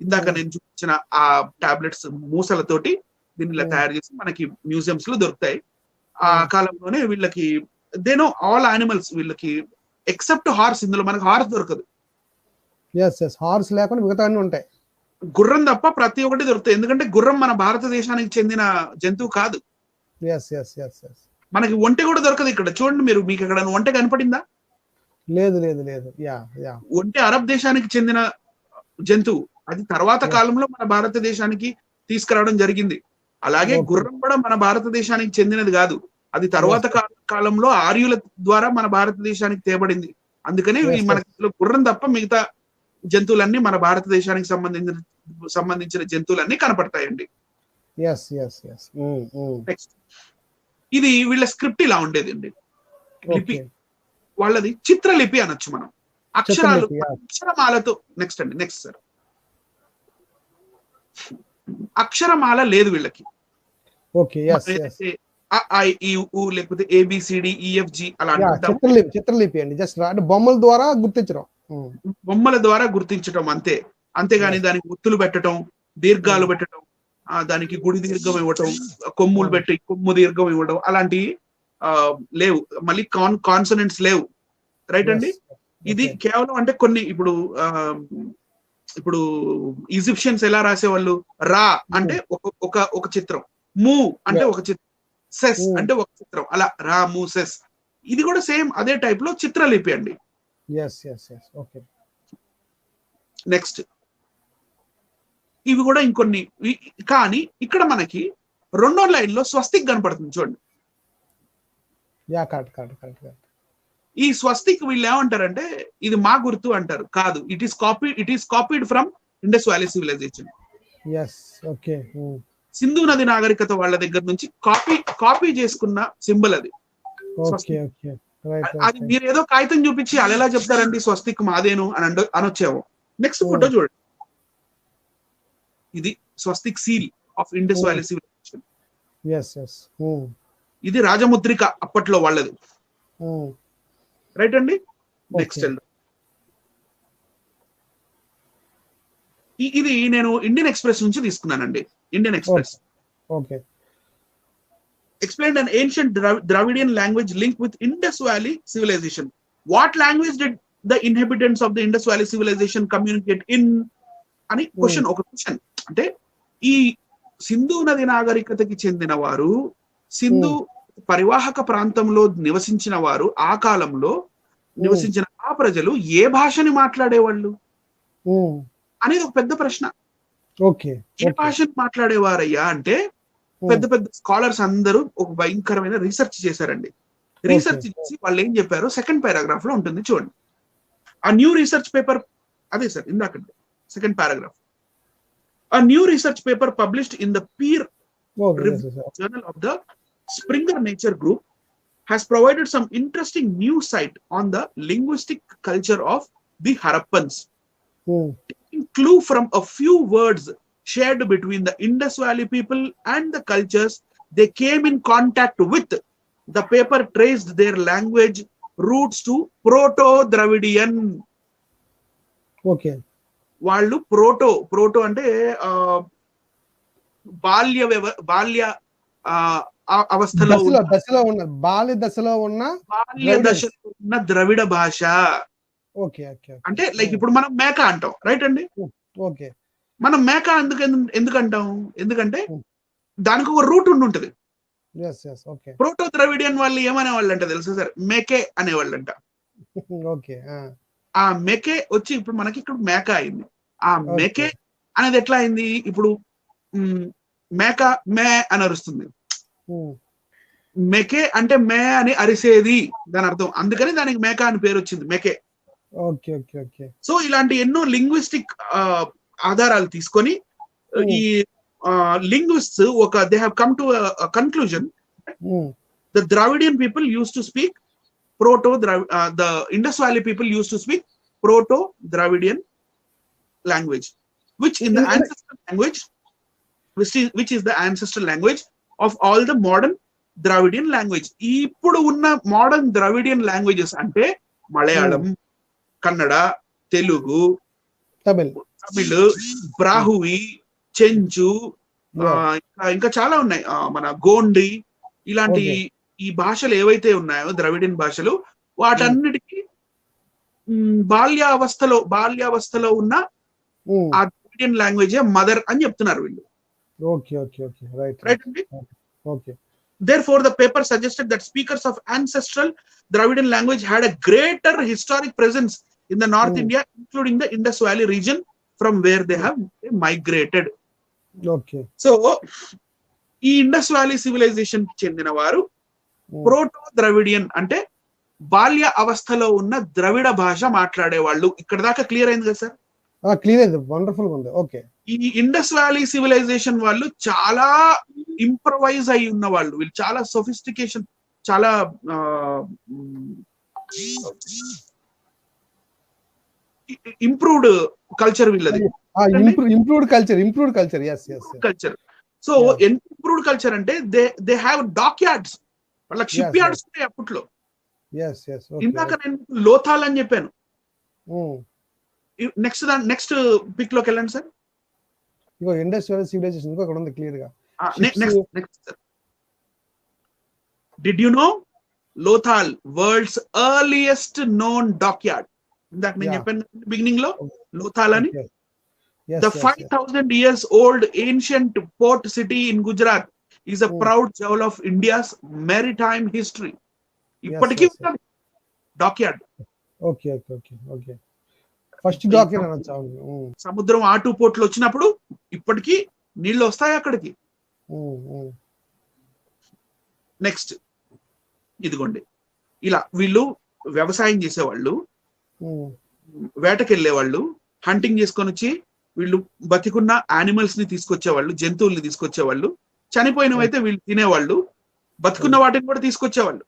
ఇందాక నేను చూపించిన ఆ టాబ్లెట్స్ మూసలతోటి దీన్ని ఇలా తయారు చేసి మనకి మ్యూజియంస్ లో దొరుకుతాయి. ఆ కాలంలోనే వీళ్ళకి దే నో ఆల్ యానిమల్స్, వీళ్ళకి ఎక్సెప్ట్ హార్స్. ఇందులో మనకి హార్స్ దొరకదు. హార్స్ లేకుండా మిగతా అన్ని ఉంటాయి. గుర్రం తప్ప ప్రతి ఒక్కటి దొరుకుతాయి. ఎందుకంటే గుర్రం మన భారతదేశానికి చెందిన జంతువు కాదు. మనకి ఒంటె కూడా దొరకదు ఇక్కడ. చూడండి మీరు, మీకు ఇక్కడ ఒంటె కనపడిందా? లేదు. ఒంటె అరబ్ దేశానికి చెందిన జంతువు. అది తర్వాత కాలంలో మన భారతదేశానికి తీసుకురావడం జరిగింది. అలాగే గుర్రం కూడా మన భారతదేశానికి చెందినది కాదు, అది తర్వాత కాలంలో ఆర్యుల ద్వారా మన భారతదేశానికి తేబడింది. అందుకనే మనకి గుర్రం తప్ప మిగతా జంతువులన్నీ మన భారతదేశానికి సంబంధించిన జంతువులన్నీ కనపడతాయండి. నెక్స్ట్ ఇది వీళ్ళ స్క్రిప్ట్ ఇలా ఉండేది అండి. లిపి వాళ్ళది చిత్రలిపి అనొచ్చు మనం. అక్షరాలు అక్షరమాలతో. నెక్స్ట్ సార్, అక్షరమాల లేదు వీళ్ళకి. లేకపోతే ABCDEFG అలా చిత్రలిపి అండి. జస్ట్ బొమ్మల ద్వారా గుర్తించడం, బొమ్మల ద్వారా గుర్తించడం అంతే. అంతేగాని దానికి ఒత్తులు పెట్టడం, దీర్ఘాలు పెట్టడం, దానికి గుడి దీర్ఘం ఇవ్వటం, కొమ్ములు పెట్టి కొమ్ము దీర్ఘం ఇవ్వడం అలాంటివి లేవు. మళ్ళీ కాన్సనెంట్స్ లేవు. రైట్ అండి. ఇది కేవలం అంటే కొన్ని ఇప్పుడు ఈజిప్షియన్స్ ఎలా రాసేవాళ్ళు, రా అంటే ఒక చిత్రం, ము అంటే ఒక చిత్రం, సెస్ అంటే ఒక చిత్రం, అలా రా ము సెస్. ఇది కూడా సేమ్ అదే టైప్ లో చిత్రలిపి అండి. నెక్స్ట్ ఇవి కూడా ఇంకొన్ని. కానీ ఇక్కడ మనకి రెండో లైన్ లో స్వస్తిక్ కనపడుతుంది చూడండి. ఈ స్వస్తిక్ వీళ్ళు ఏమంటారంటే ఇది మా గుర్తు అంటారు. కాదు, it is copied from Indus valley civilization. Sindhu నది నాగరికత వాళ్ళ దగ్గర నుంచి కాపీ చేసుకున్న సింబల్ అది. అది మీరు ఏదో కాగితం చూపించి అది ఎలా చెప్తారండి స్వస్తిక్ మాదేను అని అనొచ్చేమో. నెక్స్ట్ ఫోటో చూడండి. ఇది swastik seal of Indus valley civilization. ఇది రాజముద్రిక అప్పట్లో వాళ్ళది. రైట్ అండి. నెక్స్ట్ ఇది నేను ఇండియన్ ఎక్స్ప్రెస్ నుంచి తీసుకున్నానండి. Indian express explained an ancient Dravidian language linked with Indus Valley civilization. What language did the inhabitants of the Indus Valley civilization communicate in? అని క్వశ్చన్. ఒక క్వశ్చన్ అంటే ఈ సింధు నది నాగరికతకి చెందిన వారు, సింధు పరివాహక ప్రాంతంలో నివసించిన వారు, ఆ కాలంలో నివసించిన ఆ ప్రజలు ఏ భాషని మాట్లాడేవాళ్ళు అనేది ఒక పెద్ద ప్రశ్న. ఏ భాషను మాట్లాడేవారయ్యా అంటే పెద్ద పెద్ద స్కాలర్స్ అందరూ ఒక భయంకరమైన రీసెర్చ్ చేశారండి. రీసెర్చ్ చేసి వాళ్ళు ఏం చెప్పారు సెకండ్ పారాగ్రాఫ్ లో ఉంటుంది చూడండి. ఆ న్యూ రీసెర్చ్ పేపర్, అదే సార్ ఇందాక second paragraph. A new research paper published in the peer journal of the Springer Nature Group has provided some interesting new sight on the linguistic culture of the Harappans. Taking clue from a few words shared between the Indus Valley people and the cultures they came in contact with, the paper traced their language roots to Proto-Dravidian. వాళ్ళు proto అంటే బాల్య అవస్థలో బాల్య దశలో ఉన్న ద్రవిడ భాష. అంటే like ఇప్పుడు మనం మేక అంటాం. రైట్ అండి. మనం మేక ఎందుకంటాం? ఎందుకంటే దానికి ఒక రూట్ ఉంటది. ప్రోటో ద్రవిడియన్ వాళ్ళు ఏమనేవాళ్ళు అంట తెలుసా సార్? మేకే అనేవాళ్ళంట. ఆ మెకే వచ్చి ఇప్పుడు మనకి ఇక్కడ మేక అయింది. ఆ మెకే అనేది ఎట్లా అయింది? ఇప్పుడు మేక మే అని అరుస్తుంది. మెకే అంటే మే అని అరిసేది దాని అర్థం. అందుకని దానికి మేక అని పేరు వచ్చింది, మెకే. సో ఇలాంటి ఎన్నో లింగ్విస్టిక్ ఆధారాలు తీసుకొని ఈ linguists they have come to conclusion the Dravidian people use to speak the Indus Valley people used to speak Proto-Dravidian language, which is the ancestral language of all the modern Dravidian language. ఇప్పుడు ఉన్న modern Dravidian languages అంటే మలయాళం, కన్నడ, తెలుగు, తమిళ్, బ్రాహువి, చెంచు, ఇంకా చాలా ఉన్నాయి. మన గోండి, ఇలాంటి ఈ భాషలు ఏవైతే ఉన్నాయో ద్రవిడియన్ భాషలు, వాటన్నిటికీ బాల్యావస్థలో ఉన్న ఆ ద్రవిడియన్ లాంగ్వేజ్ మదర్ అని చెప్తున్నారు వీళ్ళు. Therefore, the paper suggested that speakers of ancestral Dravidian language had a greater historic presence in the North India, including the Indus Valley region from where they have migrated. So, ఈ Indus valley civilisation చెందిన వారు proto Dravidian అంటే బాల్య అవస్థలో ఉన్న ద్రవిడ భాష మాట్లాడేవాళ్ళు. ఇక్కడ దాకా క్లియర్ అయింది కదా సార్? క్లియర్ అయింది, వండర్ఫుల్ గా ఉంది. ఓకే. ఈ ఇండస్ వ్యాలీ సివిలైజేషన్ వాళ్ళు చాలా ఇంప్రవైజ్ అయి ఉన్న వాళ్ళు, వీళ్ళు చాలా సొఫిస్టికేషన్, చాలా ఇంప్రూవ్డ్ కల్చర్ వీళ్ళది. Improved culture culture. So improved culture అంటే దే హ్యావ్ డాక్ యార్డ్స్, వాళ్ళకి షిప్ యార్డ్స్ ఉంటాయి అప్పట్లో. ఇందాక నేను లోథాల్ అని చెప్పాను. నెక్స్ట్ పిక్ లోకి వెళ్ళండి సార్. ఇండస్ వ్యాలీ సివిలైజేషన్ అక్కడ ఉంది క్లియర్ గా. Next did you know Lothal world's earliest known dock yard? ఇందాక నేను చెప్పాను బిగినింగ్ లో లోథాల్ అని. The 5,000 years old ancient port city in Gujarat is a proud jewel of India's maritime history. ఇప్పటికీ ఉన్నది డాక్యార్డ్. ఫస్ట్ డాక్యార్డ్ అనొచ్చు. సముద్రం ఆటు పోర్ట్లు వచ్చినప్పుడు ఇప్పటికీ నీళ్లు వస్తాయి అక్కడికి. నెక్స్ట్ ఇదిగోండి, ఇలా వీళ్ళు వ్యవసాయం చేసేవాళ్ళు, వేటకెళ్లేవాళ్ళు, హంటింగ్ చేసుకొని వచ్చి వీళ్ళు బతికున్న యానిమల్స్ ని తీసుకొచ్చేవాళ్ళు, జంతువుల్ని తీసుకొచ్చేవాళ్ళు, చనిపోయినవైతే వీళ్ళు తినేవాళ్ళు, బతుకున్న వాటిని కూడా తీసుకొచ్చేవాళ్ళు.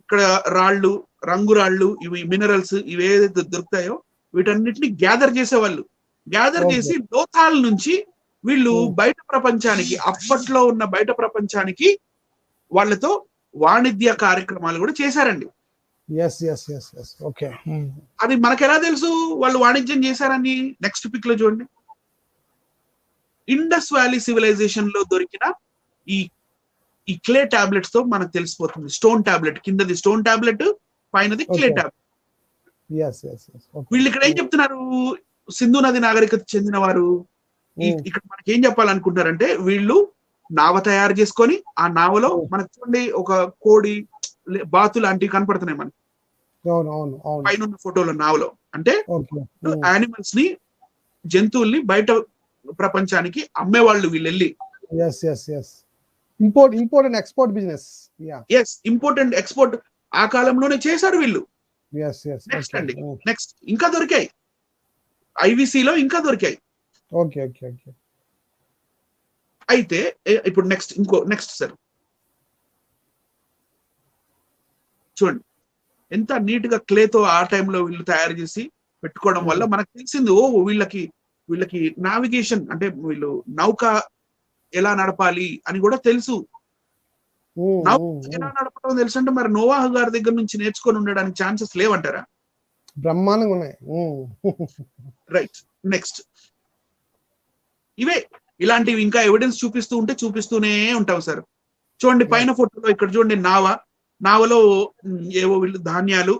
ఇక్కడ రాళ్ళు, రంగురాళ్ళు, ఇవి మినరల్స్, ఇవి ఏదైతే దొరుకుతాయో వీటన్నిటిని గ్యాదర్ చేసేవాళ్ళు. గ్యాదర్ చేసి లోథాల్ నుంచి వీళ్ళు బయట ప్రపంచానికి, అప్పట్లో ఉన్న బయట ప్రపంచానికి వాళ్ళతో వాణిజ్య కార్యక్రమాలు కూడా చేశారండి. అది మనకు ఎలా తెలుసు వాళ్ళు వాణిజ్యం చేశారని? నెక్స్ట్ పిక్ లో చూడండి. ఇండస్ వ్యాలీ సివిలైజేషన్ లో దొరికిన ఈ క్లే టాబ్లెట్స్ తో మనకు తెలిసిపోతుంది. స్టోన్ టాబ్లెట్, కిందది స్టోన్ టాబ్లెట్, పైనది క్లే టాబ్లెట్. వీళ్ళు ఇక్కడ ఏం చెప్తున్నారు? సింధు నది నాగరికత చెందిన వారు. ఇక్కడ మనకి ఏం చెప్పాలనుకుంటారంటే, వీళ్ళు నావ తయారు చేసుకొని ఆ నావలో మనకు చూడండి ఒక కోడి, బాతు లాంటివి కనపడుతున్నాయి మనకి పైన ఫోటోలో. నావలో అంటే యానిమల్స్ ని, జంతువుల్ని బయట ప్రపంచానికి అమ్మేవాళ్ళు వీళ్ళు వెళ్ళి. Import and export business. Import and export ఆ కాలంలోనే చేశారు వీళ్ళు. నెక్స్ట్ అండి, నెక్స్ట్ ఇంకా దొరికాయి, ఐవిసిలో ఇంకా దొరికాయి. అయితే ఇప్పుడు నెక్స్ట్ సార్ చూడండి, ఎంత నీట్ గా క్లేతో ఆ టైంలో వీళ్ళు తయారు చేసి పెట్టుకోవడం వల్ల మనకు తెలిసింది, వీళ్ళకి నావిగేషన్ అంటే వీళ్ళు నౌక ఎలా నడపాలి అని కూడా తెలుసు. నౌక ఎలా నడపడం తెలుసు అంటే మరి నోవాహు గారి దగ్గర నుంచి నేర్చుకొని ఉండడానికి ఛాన్సెస్ లేవంటారా? బ్రహ్మాండంగా ఉన్నాయి. రైట్. నెక్స్ట్ ఇవే ఇలాంటివి ఇంకా ఎవిడెన్స్ చూపిస్తూనే ఉంటాం సార్. చూడండి పైన ఫోటోలో, ఇక్కడ చూడండి నావలో ఏవో వీళ్ళు ధాన్యాలు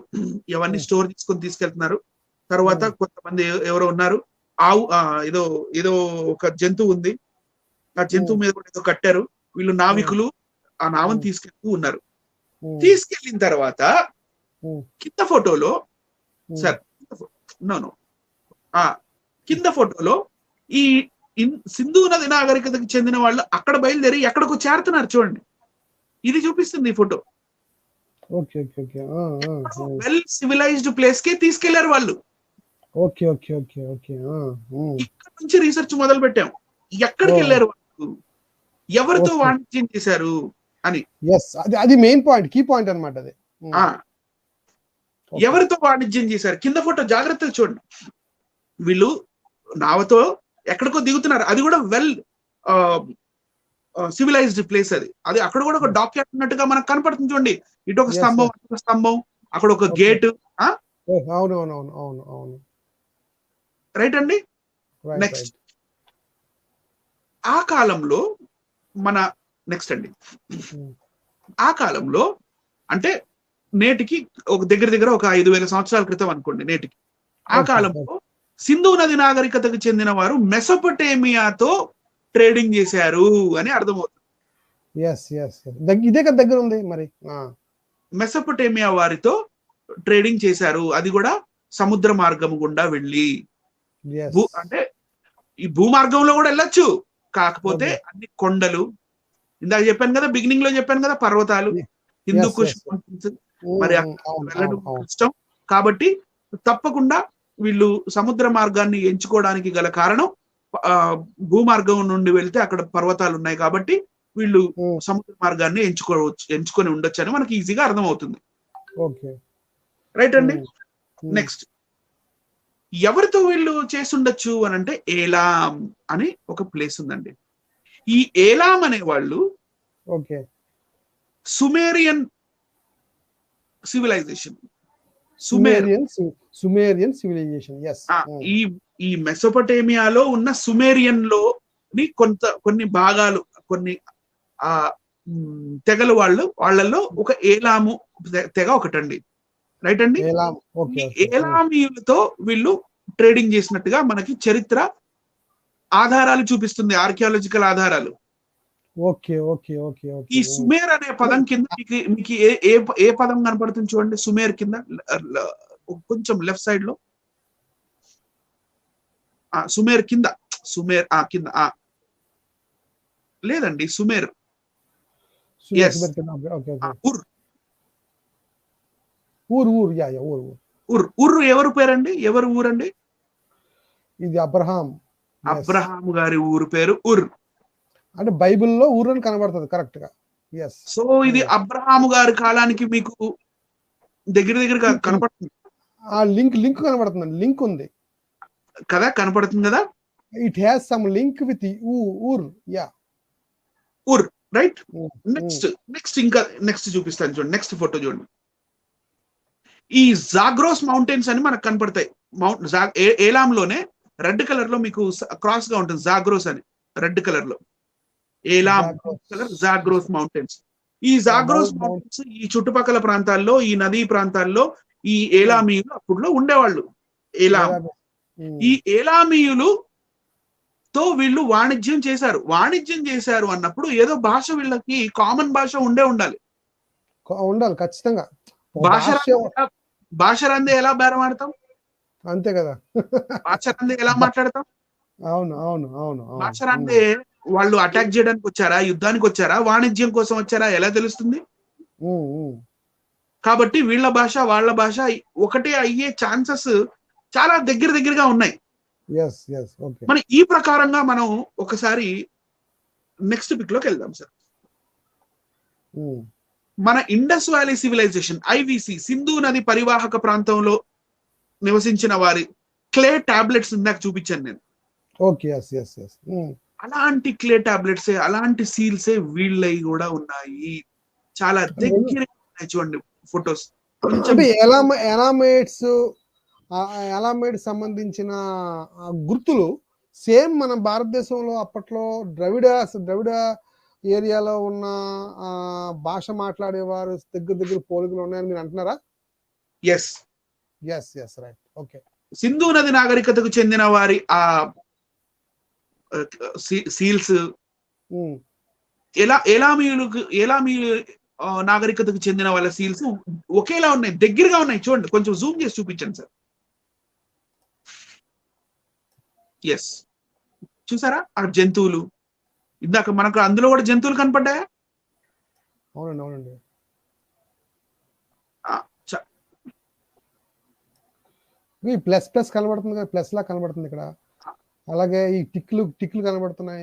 ఇవన్నీ స్టోర్ చేసుకొని తీసుకెళ్తున్నారు. తర్వాత కొంతమంది ఎవరో ఉన్నారు, ఆవు, ఏదో ఒక జంతువు ఉంది, ఆ జంతువు మీద కూడా ఏదో కట్టారు. వీళ్ళు నావికులు ఆ నావని తీసుకెళ్తూ ఉన్నారు. తీసుకెళ్లిన తర్వాత కింద ఫోటోలో సార్ కింద ఫోటోలో ఈ సింధు నది నాగరికతకు చెందిన వాళ్ళు అక్కడ బయలుదేరి ఎక్కడికో చేరుతున్నారు. చూడండి, ఇది చూపిస్తుంది ఈ ఫోటో. వెల్ సివిలైజ్డ్ ప్లేస్ కి తీసుకెళ్లారు వాళ్ళు. ఇక్కడ నుంచి రీసెర్చ్ మొదలు పెట్టాం, ఎక్కడికి వెళ్ళారు వాళ్ళు, ఎవరితో వాణిజ్యం చేశారు అని. అది మెయిన్ పాయింట్, కీ పాయింట్ అన్నమాట అది. ఎవరితో వాణిజ్యం చేశారు? కింద ఫోటో జాగ్రత్తగా చూడండి. వీళ్ళు నావతో ఎక్కడికో దిగుతున్నారు, అది కూడా వెల్ సివిలైజ్డ్ ప్లేస్. అది అక్కడ కూడా ఒక డాక్యార్డ్ ఉన్నట్టుగా మనకు కనపడుతుంది. చూడండి, ఇటు ఒక స్తంభం, అటు ఒక స్తంభం, అక్కడ ఒక గేట్. రైట్ అండి. నెక్స్ట్ ఆ కాలంలో నెక్స్ట్ అండి, ఆ కాలంలో అంటే నేటికి ఒక దగ్గర ఒక 5,000 సంవత్సరాల క్రితం అనుకోండి నేటికి. ఆ కాలంలో సింధు నది నాగరికతకు చెందిన వారు మెసొపొటేమియాతో ట్రేడింగ్ చేశారు అని అర్థమవుతుంది. ఇదే దగ్గర ఉంది మరి. మెసొపొటేమియా వారితో ట్రేడింగ్ చేశారు, అది కూడా సముద్ర మార్గం గుండా వెళ్ళి. అంటే ఈ భూమార్గంలో కూడా వెళ్ళొచ్చు, కాకపోతే అన్ని కొండలు, ఇందాక చెప్పాను కదా, బిగినింగ్ లో చెప్పాను కదా, పర్వతాలు, హిందూ Yes, కుష్ yes. మౌంటైన్స్, మరి అవును, అక్కడ అవును, వెళ్ళడం అవును. కష్టం. కాబట్టి తప్పకుండా వీళ్ళు సముద్ర మార్గాన్ని ఎంచుకోవడానికి గల కారణం ఆ, భూమార్గం నుండి వెళ్తే అక్కడ పర్వతాలు ఉన్నాయి కాబట్టి వీళ్ళు ఉమ్, సముద్ర మార్గాన్ని ఎంచుకొని ఉండొచ్చు అని మనకి ఈజీగా అర్థమవుతుంది. ఓకే. రైట్ అండి. ఉమ్, ఉమ్, నెక్స్ట్ ఎవరితో వీళ్ళు చేసుండొచ్చు అని అంటే ఏలాం అని ఒక ప్లేస్ ఉందండి. ఈ ఏలాం అనే వాళ్ళు okay. Sumerian civilization. Sumer Sumerian civilization. Yes. ఈ ఈ మెసోపటేమియాలో ఉన్న సుమేరియన్ లోని కొన్ని భాగాలు, కొన్ని ఆ తెగలు వాళ్ళల్లో ఒక ఏలాము తెగ ఒకటండి. రైట్ అండి. ఏలాం. ఈ ఓకే, ఓకే. ఏలామీయులతో వీళ్ళు ట్రేడింగ్ చేసినట్టుగా మనకి చరిత్ర ఆధారాలు చూపిస్తుంది, ఆర్కియాలజికల్ ఆధారాలు. ఓకే, ఓకే, ఓకే, ఈ ఓకే. సుమేర్ అనే పదం కింద మీకు ఏ ఏ ఏ పదం కనపడుతుంది చూడండి. సుమేర్ కింద కొంచెం లెఫ్ట్ సైడ్ లో సుమేర్ కింద, సుమేర్ కింద లేదండి, సుమేర్. సుమేర్, Yes. సుమేర్ కింద. Okay, okay. ఉర్ ఊరు. యా, ఊరు. ఉర్ ఉర్ ఎవరు పేరండి? ఎవరు ఊరండి? ఇది అబ్రహాం. Yes. అబ్రహాం గారి ఊరు పేరు ఉర్. అంటే బైబిల్లో ఊరు అని కనబడుతుంది కరెక్ట్ గా. ఎస్. సో ఇది అబ్రహాము గారి కాలానికి మీకు దగ్గరగా కనపడుతుంది ఆ లింక్ కనబడుతుంది. లింక్ ఉంది కదా, కనపడుతుంది కదా. It has some link with ఊర్. యా, ఉర్. రైట్. నెక్స్ట్ చూపిస్తాను చూడండి. నెక్స్ట్ ఫోటో చూడండి. ఈ జాగ్రోస్ మౌంటైన్స్ అని మనకు కనపడతాయి. ఏలాంలోనే రెడ్ కలర్ లో మీకు క్రాస్ గా ఉంటుంది, జాగ్రోస్ అని రెడ్ కలర్ లో. Elam colour Zagros mountains. ఈ జాగ్రోస్ మౌంటైన్స్ ఈ చుట్టుపక్కల ప్రాంతాల్లో, ఈ నదీ ప్రాంతాల్లో ఈ ఏలామీయులు అప్పుడులో ఉండేవాళ్ళు. ఏలాం. ఈ ఏలామీయులు తో వీళ్ళు వాణిజ్యం చేశారు అన్నప్పుడు ఏదో భాష వీళ్ళకి కామన్ భాష ఉండాలి ఖచ్చితంగా. భాష రందే ఎలా బేరం ఆడతాం? అంతే కదా. భాష రందే ఎలా మాట్లాడతాం? అవును, అవును, అవును. భాష రందే వాళ్ళు అటాక్ చేయడానికి వచ్చారా, యుద్ధానికి వచ్చారా, వాణిజ్యం కోసం వచ్చారా, ఎలా తెలుస్తుంది? కాబట్టి వీళ్ళ భాష వాళ్ళ భాష ఒకటే అయ్యే ఛాన్సెస్ చాలా దగ్గరగా ఉన్నాయి. మన ఈ ప్రకారంగా మనం ఒకసారి నెక్స్ట్ పిక్ లోకి వెళ్దాం సార్. మన Indus valley civilization, IVC, Sindhu నది పరివాహక ప్రాంతంలో నివసించిన వారి క్లే టాబ్లెట్స్ ఇందాక చూపించాను నేను. అలాంటి క్లే టాబ్లెట్స్, అలాంటి సీల్సే వీళ్ళవి కూడా ఉన్నాయి. చాలా దగ్గర చూడండి ఫొటోస్. ఎలామైడ్ సంబంధించిన గుర్తులు సేమ్ మన భారతదేశంలో అప్పట్లో ద్రవిడ ఏరియాలో ఉన్న భాష మాట్లాడేవారు దగ్గర పోలికలు ఉన్నాయని మీరు అంటున్నారా? Yes, right. ఓకే. సింధు నది నాగరికతకు చెందిన వారి ఆ సీల్స్ ఏలామీయులు నాగరికతకు చెందిన వాళ్ళ సీల్స్ ఒకేలా ఉన్నాయి, దగ్గరగా ఉన్నాయి. చూడండి, కొంచెం జూమ్ చేసి చూపించండి సార్. ఎస్, చూసారా అక్కడ జంతువులు? ఇందాక మనకు అందులో కూడా జంతువులు కనపడ్డాయా? అవునండి. ప్లస్ కనబడుతుంది కదా, ప్లస్ లా కనబడుతుంది ఇక్కడ. అలాగే ఈ టిక్లు కనబడుతున్నాయి.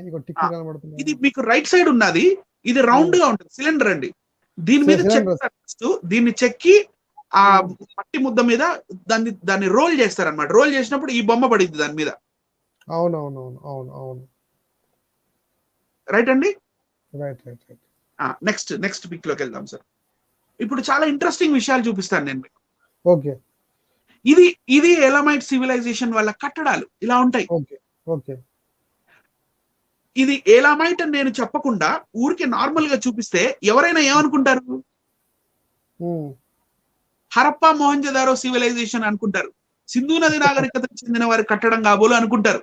ఇది మీకు రైట్ సైడ్ ఉన్నది. ఇది రౌండ్ గా ఉంటుంది, సిలిండర్ అండి. దీని మీద దీన్ని చెక్కి ఆ మట్టి ముద్ద మీద దాన్ని రోల్ చేస్తారన్నమాట. రోల్ చేసినప్పుడు ఈ బొమ్మ పడింది దాని మీద. అవును. రైట్ అండి. రైట్. నెక్స్ట్ పిక్ లోకి వెళ్దాం సార్. ఇప్పుడు చాలా ఇంట్రెస్టింగ్ విషయాలు చూపిస్తాను నేను మీకు. ఓకే. ఇది ఎలమైట్ సివిలైజేషన్ వాళ్ళ కట్టడాలు ఇలా ఉంటాయి. ఓకే. ఇది ఎలామైట్ అని నేను చెప్పకుండా ఊరికి నార్మల్ గా చూపిస్తే ఎవరైనా ఏమనుకుంటారు? హరప్పా మొహంజదారో సివిలైజేషన్ అనుకుంటారు. సింధు నది నాగరికతకు చెందిన వారి కట్టడం కాబోలు అనుకుంటారు.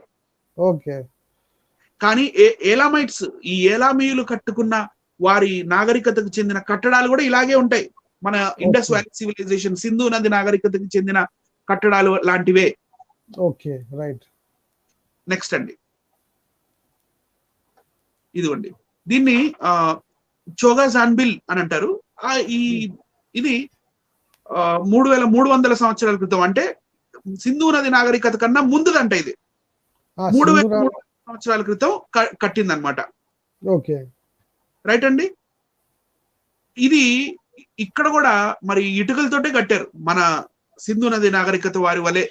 ఓకే. కానీ ఏలామైట్స్, ఈ ఏలామీయులు కట్టుకున్న వారి నాగరికతకు చెందిన కట్టడాలు కూడా ఇలాగే ఉంటాయి. మన ఇండస్ వ్యాలీ సివిలైజేషన్, సింధు నది నాగరికతకు చెందిన కట్టడాలు లాంటివే. Okay, right. నెక్స్ట్ అండి, ఇదిగోండి. దీన్ని చోగా జాన్బిల్ అని అంటారు. ఈ ఇది 3300 సంవత్సరాల క్రితం, అంటే సింధు నది నాగరికత కన్నా ముందుదంట ఇది. 3300 సంవత్సరాల క్రితం కట్టిందనమాట. ఓకే, రైట్ అండి. ఇది ఇక్కడ కూడా మరి ఇటుకలతోటే కట్టారు మన సింధు నది నాగరికత వారి వలె.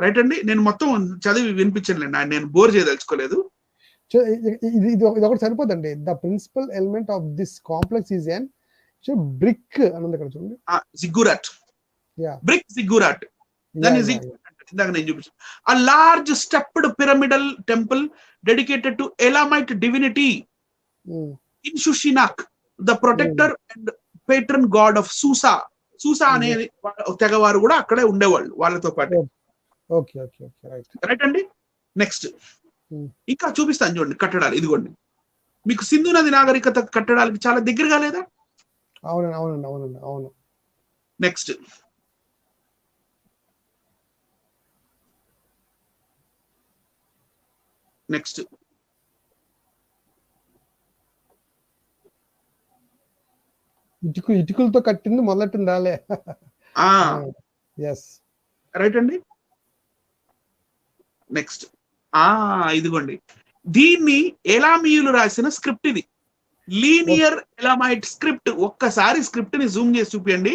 రైట్ అండి. నేను మొత్తం చదివి వినిపించలేండి, నేను బోర్ చేయదలుచుకోలేదు. ఇది ఒకటి సరిపోదండి. The principal element of this complex is an brick అని ఉంది ఇక్కడ చూడండి. Ziggurat, brick ziggurat. దాన్ని ఇందాక నేను చూపించాను. A large stepped pyramidal temple dedicated to Elamite divinity in Shushinak, the protector and patron god of Susa. Susa అనే తెగవారు కూడా అక్కడే ఉండేవాళ్ళు వాళ్ళతో పాటు. Okay okay okay, right right అండి. నెక్స్ట్ ఇంకా చూపిస్తాను చూడండి కట్టడాలు. ఇదిగోండి, మీకు సింధు నది నాగరికత కట్టడాలకి చాలా దగ్గరగా లేదా? అవునండి అవునండి అవునండి అవును. నెక్స్ట్ నెక్స్ట్ ఇటుకలతో కట్టింది మొదలెట్టింది రాలే. రైట్ అండి. నెక్స్ట్ ఇదిగోండి, దీన్ని ఎలామీయులు రాసిన స్క్రిప్ట్ ఇది, లీనియర్ ఎలామైట్ స్క్రిప్ట్. ఒక్కసారి స్క్రిప్ట్ ని జూమ్ చేసి చూపించండి.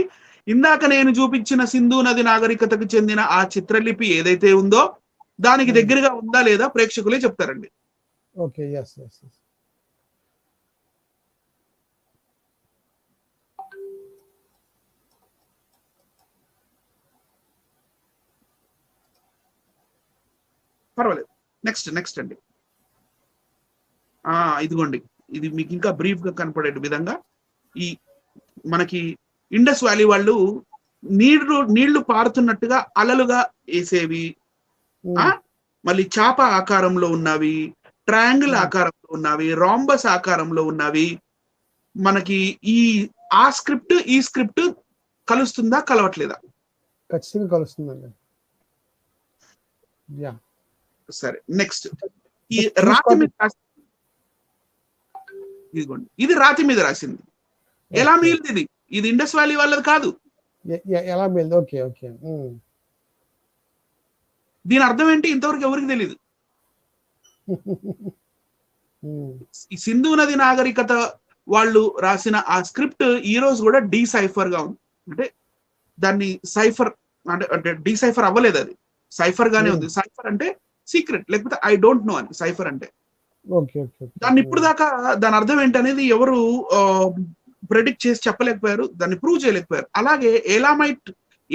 ఇందాక నేను చూపించిన సింధు నది నాగరికతకు చెందిన ఆ చిత్రలిపి ఏదైతే ఉందో దానికి దగ్గరగా ఉందా లేదా ప్రేక్షకులే చెప్తారండి. Okay, yes. పర్వాలేదు. నెక్స్ట్ అండి. ఇదిగోండి, ఇది మీకు ఇంకా బ్రీఫ్ గా కనపడే విధంగా ఈ మనకి ఇండస్ వ్యాలీ వాళ్ళు నీళ్లు పారుతున్నట్టుగా అలలుగా వేసేవి, మళ్ళీ చాప ఆకారంలో ఉన్నవి, ట్రయాంగిల్ ఆకారంలో ఉన్నవి, రాంబస్ ఆకారంలో ఉన్నవి. మనకి ఆ స్క్రిప్ట్ ఈ స్క్రిప్ట్ కలుస్తుందా కలవట్లేదా? ఖచ్చితంగా కలుస్తుందండి. సరే, నెక్స్ట్ ఈ రాతి మీద ఇదిగోండి, ఇది రాతి మీద రాసింది. ఎలా మీల్ది ఇది ఇండస్ వ్యాలీ వాళ్ళది కాదు. ఎలా మీల్ది? Okay okay. దీని అర్థం ఏంటి ఇంతవరకు ఎవరికి తెలియదు. ఈ సింధు నది నాగరికత వాళ్ళు రాసిన ఆ స్క్రిప్ట్ ఈ రోజు కూడా డీసైఫర్ గా ఉంది. అంటే దాన్ని సైఫర్ అంటే డీసైఫర్ అవ్వలేదు, అది సైఫర్ గానే ఉంది. సైఫర్ అంటే సీక్రెట్, లేకపోతే ఐ డోంట్ నో అని సైఫర్ అంటే. దాన్ని ఇప్పుడు దాకా దాని అర్థం ఏంటనేది ఎవరు ప్రెడిక్ట్ చేసి చెప్పలేకపోయారు, దాన్ని ప్రూవ్ చేయలేకపోయారు. అలాగే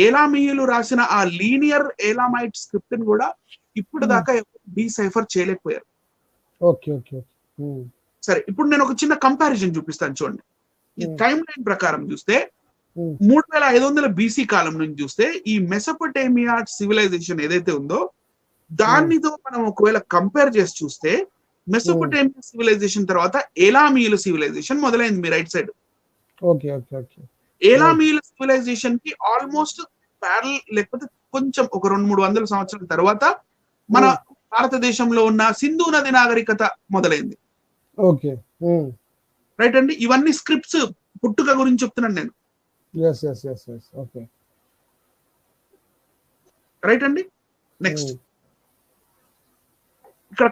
ఏలామీయులు రాసిన ఆ లీనియర్ ఏలామైట్ స్క్రిప్ట్ ని కూడా ఇప్పుడు దాకా డీసైఫర్ చేయలేకపోయారు. సరే, ఇప్పుడు నేను ఒక చిన్న కంపారిజన్ చూపిస్తాను చూడండి. ఈ టైం లైన్ ప్రకారం చూస్తే 3500 BC కాలం నుంచి చూస్తే ఈ మెసోపొటేమియా సివిలైజేషన్ ఏదైతే ఉందో దానితో మనం ఒకవేళ కంపేర్ చేసి చూస్తే మెసోపొటేమియా సివిలైజేషన్ తర్వాత ఏలామీయుల సివిలైజేషన్ మొదలైంది మీ రైట్ సైడ్. ఏలామీయుల సివిలైజేషన్ కి ఆల్మోస్ట్ ప్యారల్, లేకపోతే కొంచెం ఒక 200-300 సంవత్సరాల తర్వాత మన భారతదేశంలో ఉన్న సింధు నది నాగరికత మొదలైంది. రైట్ అండి. ఇవన్నీ స్క్రిప్ట్స్ పుట్టుక గురించి చెప్తున్నాను నేను. రైట్ అండి. నెక్స్ట్ ఇక్కడ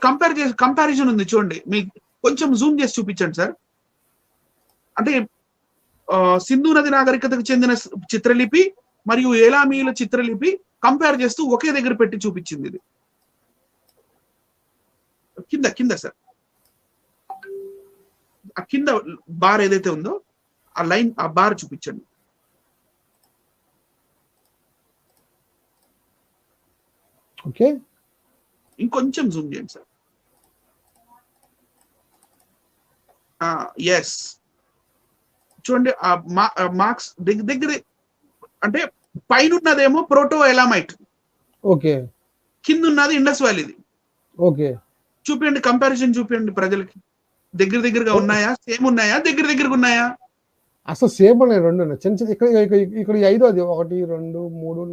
కంపారిజన్ ఉంది చూడండి, మీకు కొంచెం జూమ్ చేసి చూపించండి సార్. అంటే సింధు నది నాగరికతకు చెందిన చిత్రలిపి మరియు ఏలామీయుల చిత్రలిపి కంపేర్ చేస్తూ ఒకే దగ్గర పెట్టి చూపించింది. ఇది కింద సార్, ఆ కింద బార్ ఏదైతే ఉందో ఆ లైన్, ఆ బార్ చూపించండి. ఓకే, ఇంకొంచెం జూమ్ చేయండి సార్. ఎస్, చూడండి ఆ మార్క్స్ దగ్గర, అంటే పైన ఉన్నదేమో ప్రోటో ఎలామైట్, ఓకే, కింద ఉన్నది ఇండస్ వ్యాలీది. ఓకే, చూపించండి, కంపారిజన్ చూపించండి ప్రజలకి. దగ్గరగా ఉన్నాయా, సేమ్ ఉన్నాయా, దగ్గరగా ఉన్నాయా? అసలు సేమ్ ఉన్నాయి, రెండు చిన్న చిన్న. ఇక్కడ 5ది 1 2 3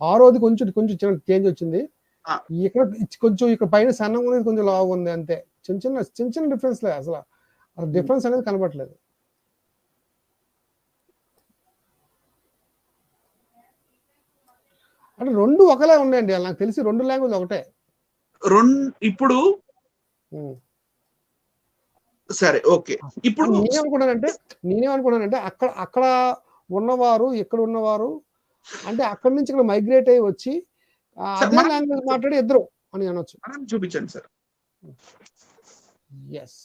4 6ది కొంచెం చిన్న చేంజ్ వచ్చింది. ఇక్కడ కొంచెం ఇక్కడ పైన సన్నం అనేది కొంచెం లావు ఉంది, అంతే. చిన్న డిఫరెన్స్ లేదు, అసలు డిఫరెన్స్ అనేది కనబడట్లేదు. అంటే 2 ఒకలే ఉన్నాయండి. నాకు తెలిసి 2 లాంగ్వేజ్ ఒకటే. ఇప్పుడు సరే ఓకే. ఇప్పుడు నేనేమనుకున్నానంటే అక్కడ ఉన్నవారు, ఇక్కడ ఉన్నవారు అంటే అక్కడి నుంచి ఇక్కడ మైగ్రేట్ అయ్యి వచ్చి అదే లాంగ్వేజ్ మాట్లాడి ఇద్దరు అని అనొచ్చు. చూపించండి సార్. ఎస్.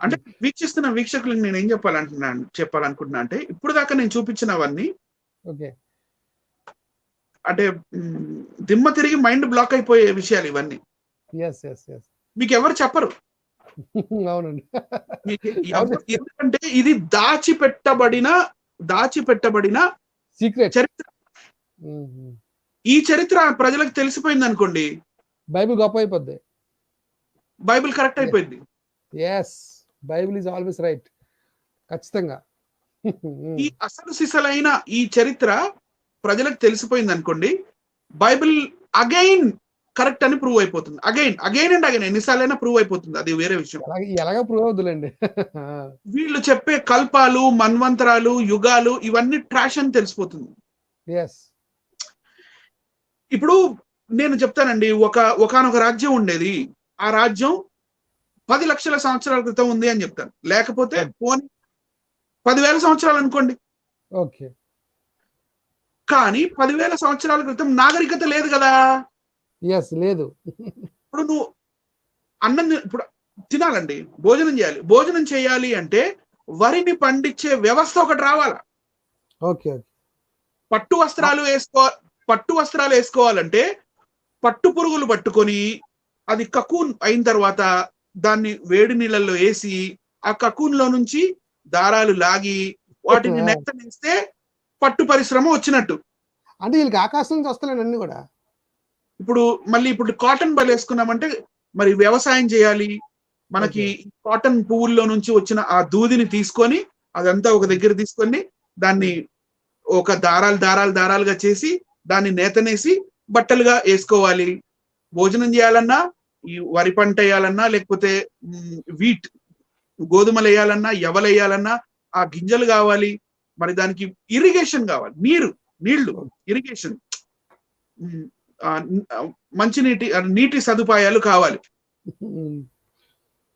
అంటే వీక్షిస్తున్న వీక్షకులకు నేను ఏం చెప్పాలనుకుంటున్నా అంటే ఇప్పుడు దాకా నేను చూపించినవన్నీ ఓకే, అంటే దిమ్మ తిరిగి మైండ్ బ్లాక్ అయిపోయే విషయాలు ఇవన్నీ. మీకు ఎవరు చెప్పరు. అవునండి. ఎందుకంటే ఇది దాచిపెట్టబడిన సీక్రెట్ చరిత్ర. ఈ చరిత్ర ప్రజలకు తెలిసిపోయింది అనుకోండి, బైబిల్ గొప్ప అయిపోద్ది, బైబిల్ కరెక్ట్ అయిపోయింది. Bible is always right. ఖచ్చితంగా. ఈ అసలు సిసలైన ఈ చరిత్ర ప్రజలకు తెలిసిపోయింది అనుకోండి, బైబిల్ అగైన్ కరెక్ట్ అని ప్రూవ్ అయిపోతుంది. అగైన్ అండ్ అగైన్ ఎన్నిసార్లైనా ప్రూవ్ అయిపోతుంది. అది వేరే విషయం. ఎలాగ ప్రూవ్ అవుతుందండి. వీళ్ళు చెప్పే కల్పాలు, మన్వంతరాలు, యుగాలు ఇవన్నీ ట్రాష్ అని తెలిసిపోతుంది. ఇప్పుడు నేను చెప్తానండి, ఒకానొక రాజ్యం ఉండేది. ఆ రాజ్యం 10 లక్షల సంవత్సరాల క్రితం ఉంది అని చెప్తాను. లేకపోతే 10,000 సంవత్సరాలు అనుకోండి. ఓకే. కానీ 10,000 సంవత్సరాల క్రితం నాగరికత లేదు కదా. లేదు. ఇప్పుడు నువ్వు ఇప్పుడు తినాలండి, భోజనం చేయాలి అంటే వరిని పండించే వ్యవస్థ ఒకటి రావాలా. ఓకే. పట్టు వస్త్రాలు వేసుకోవాలంటే పట్టు పురుగులు పట్టుకొని అది కకూన్ అయిన తర్వాత దాన్ని వేడి నీళ్ళల్లో వేసి ఆ కకూన్ లో నుంచి దారాలు లాగి వాటిని నెత్తనేస్తే పట్టు పరిశ్రమ వచ్చినట్టు. అంటే వీళ్ళకి ఆకాశం నుంచి వస్తున్నాయి అన్ని కూడా. ఇప్పుడు కాటన్ బల్ వేసుకున్నామంటే మరి వ్యవసాయం చేయాలి. మనకి కాటన్ పువ్వుల్లో నుంచి వచ్చిన ఆ దూదిని తీసుకొని అదంతా ఒక దగ్గర తీసుకొని దాన్ని ఒక దారాలుగా చేసి దాన్ని నేతనేసి బట్టలుగా వేసుకోవాలి. భోజనం చేయాలన్నా, ఈ వరి పంట వేయాలన్నా, లేకపోతే వీట్ గోధుమలు వేయాలన్నా, ఎవలు వేయాలన్నా ఆ గింజలు కావాలి. మరి దానికి ఇరిగేషన్ కావాలి, నీళ్లు ఇరిగేషన్, నీటి సదుపాయాలు కావాలి.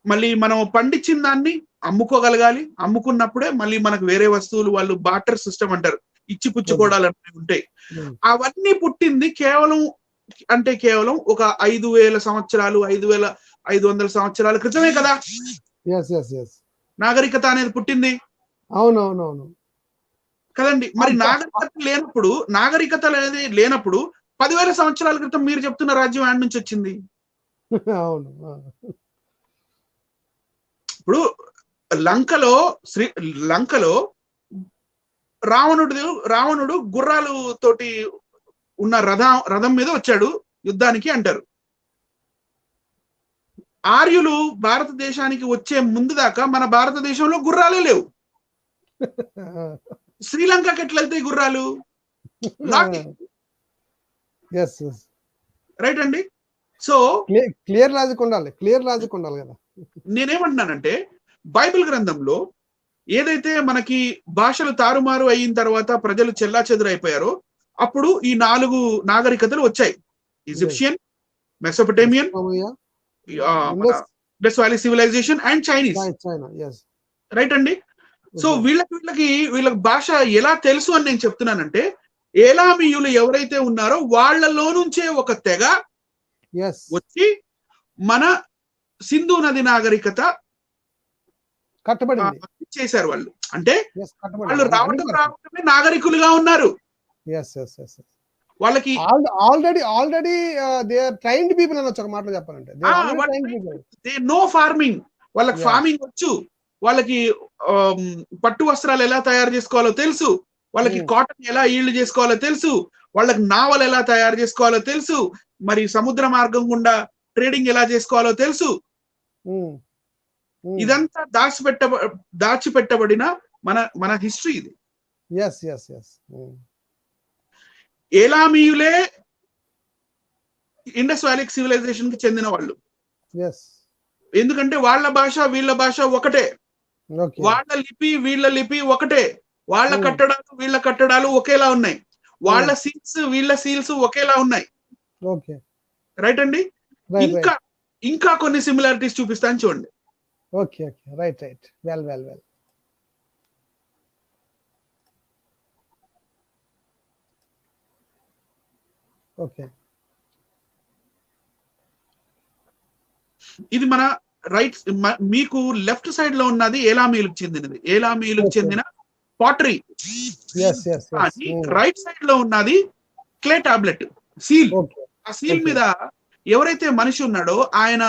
మళ్ళీ మనం పండించిన దాన్ని అమ్ముకోగలగాలి. అమ్ముకున్నప్పుడే మళ్ళీ మనకు వేరే వస్తువులు, వాళ్ళు బార్టర్ సిస్టమ్ అంటారు, ఇచ్చి పుచ్చుకోవడాలు అనేవి ఉంటాయి. అవన్నీ పుట్టింది కేవలం ఒక 5,000 సంవత్సరాలు, 5,500 సంవత్సరాల క్రితమే కదా నాగరికత అనేది పుట్టింది. అవునవునవును కదండి. మరి నాగరికత అనేది లేనప్పుడు 10,000 సంవత్సరాల క్రితం మీరు చెప్తున్న రాజ్యం ఆడ నుంచి వచ్చింది. అవును. ఇప్పుడు లంకలో రావణుడు గుర్రాలు తోటి ఉన్న రథం మీద వచ్చాడు యుద్ధానికి అంటారు. ఆర్యులు భారతదేశానికి వచ్చే ముందు దాకా మన భారతదేశంలో గుర్రాలే లేవు. శ్రీలంకకి ఎట్లా వెళ్తాయి గుర్రాలు? రైట్ అండి. సో క్లియర్ లాజిక్ ఉండాలి కదా. నేనేమంటున్నానంటే బైబిల్ గ్రంథంలో ఏదైతే మనకి భాషలు తారుమారు అయిన తర్వాత ప్రజలు చెల్లాచెదురైపోయారో అప్పుడు ఈ 4 నాగరికతలు వచ్చాయి. Egyptian, Mesopotamian, Indus valley civilization and Chinese. Right అండి. సో వీళ్ళకి భాష ఎలా తెలుసు అని నేను చెప్తున్నానంటే, ఏలామీయులు ఎవరైతే ఉన్నారో వాళ్ళలో నుంచే ఒక తెగ వచ్చి మన సింధు నది నాగరికత కట్టబడింది చేశారు. వాళ్ళు అంటే వాళ్ళు రావటమే నాగరికులుగా ఉన్నారు. వాళ్ళకి already they are trained people అనొచ్చు ఒక మాటలో చెప్పాలంటే. They know farming. వాళ్ళకి ఫార్మింగ్ వచ్చు. వాళ్ళకి పట్టు వస్త్రాలు ఎలా తయారు చేసుకోవాలో తెలుసు. వాళ్ళకి కాటన్ ఎలా ఈల్డ్ చేసుకోవాలో తెలుసు. వాళ్ళకి నావలు ఎలా తయారు చేసుకోవాలో తెలుసు. మరి సముద్ర మార్గం గుండా ట్రేడింగ్ ఎలా చేసుకోవాలో తెలుసు. ఇదంతా దాచిపెట్టబడిన మన హిస్టరీ ఇది. ఏలామీయులే ఇండస్ వ్యాలీ సివిలైజేషన్ కి చెందిన వాళ్ళు. ఎందుకంటే వాళ్ళ భాష వీళ్ళ భాష ఒకటే, ఓకే. వాళ్ళ లిపి వీళ్ళ లిపి ఒకటే, వాళ్ళ కట్టడాలు వీళ్ళ కట్టడాలు ఒకేలా ఉన్నాయి, వాళ్ళ సీల్స్ వీళ్ళ సీల్స్ ఒకేలా ఉన్నాయి. ఓకే. రైట్ అండి. రైట్. ఇంకా ఇంకా కొన్ని సిమిలారిటీస్ చూపిస్తాను చూడండి. Okay. Okay. Right. Well. Okay. ఇది మన రైట్, మీకు లెఫ్ట్ సైడ్ లో ఉన్నది ఏలామీలకు చెందినది, ఏలామీలకు చెందిన పాటరీ. రైట్ సైడ్ లో ఉన్నది క్లే టాబ్లెట్ సీల్. ఆ సీల్ మీద ఎవరైతే మనిషి ఉన్నాడో ఆయన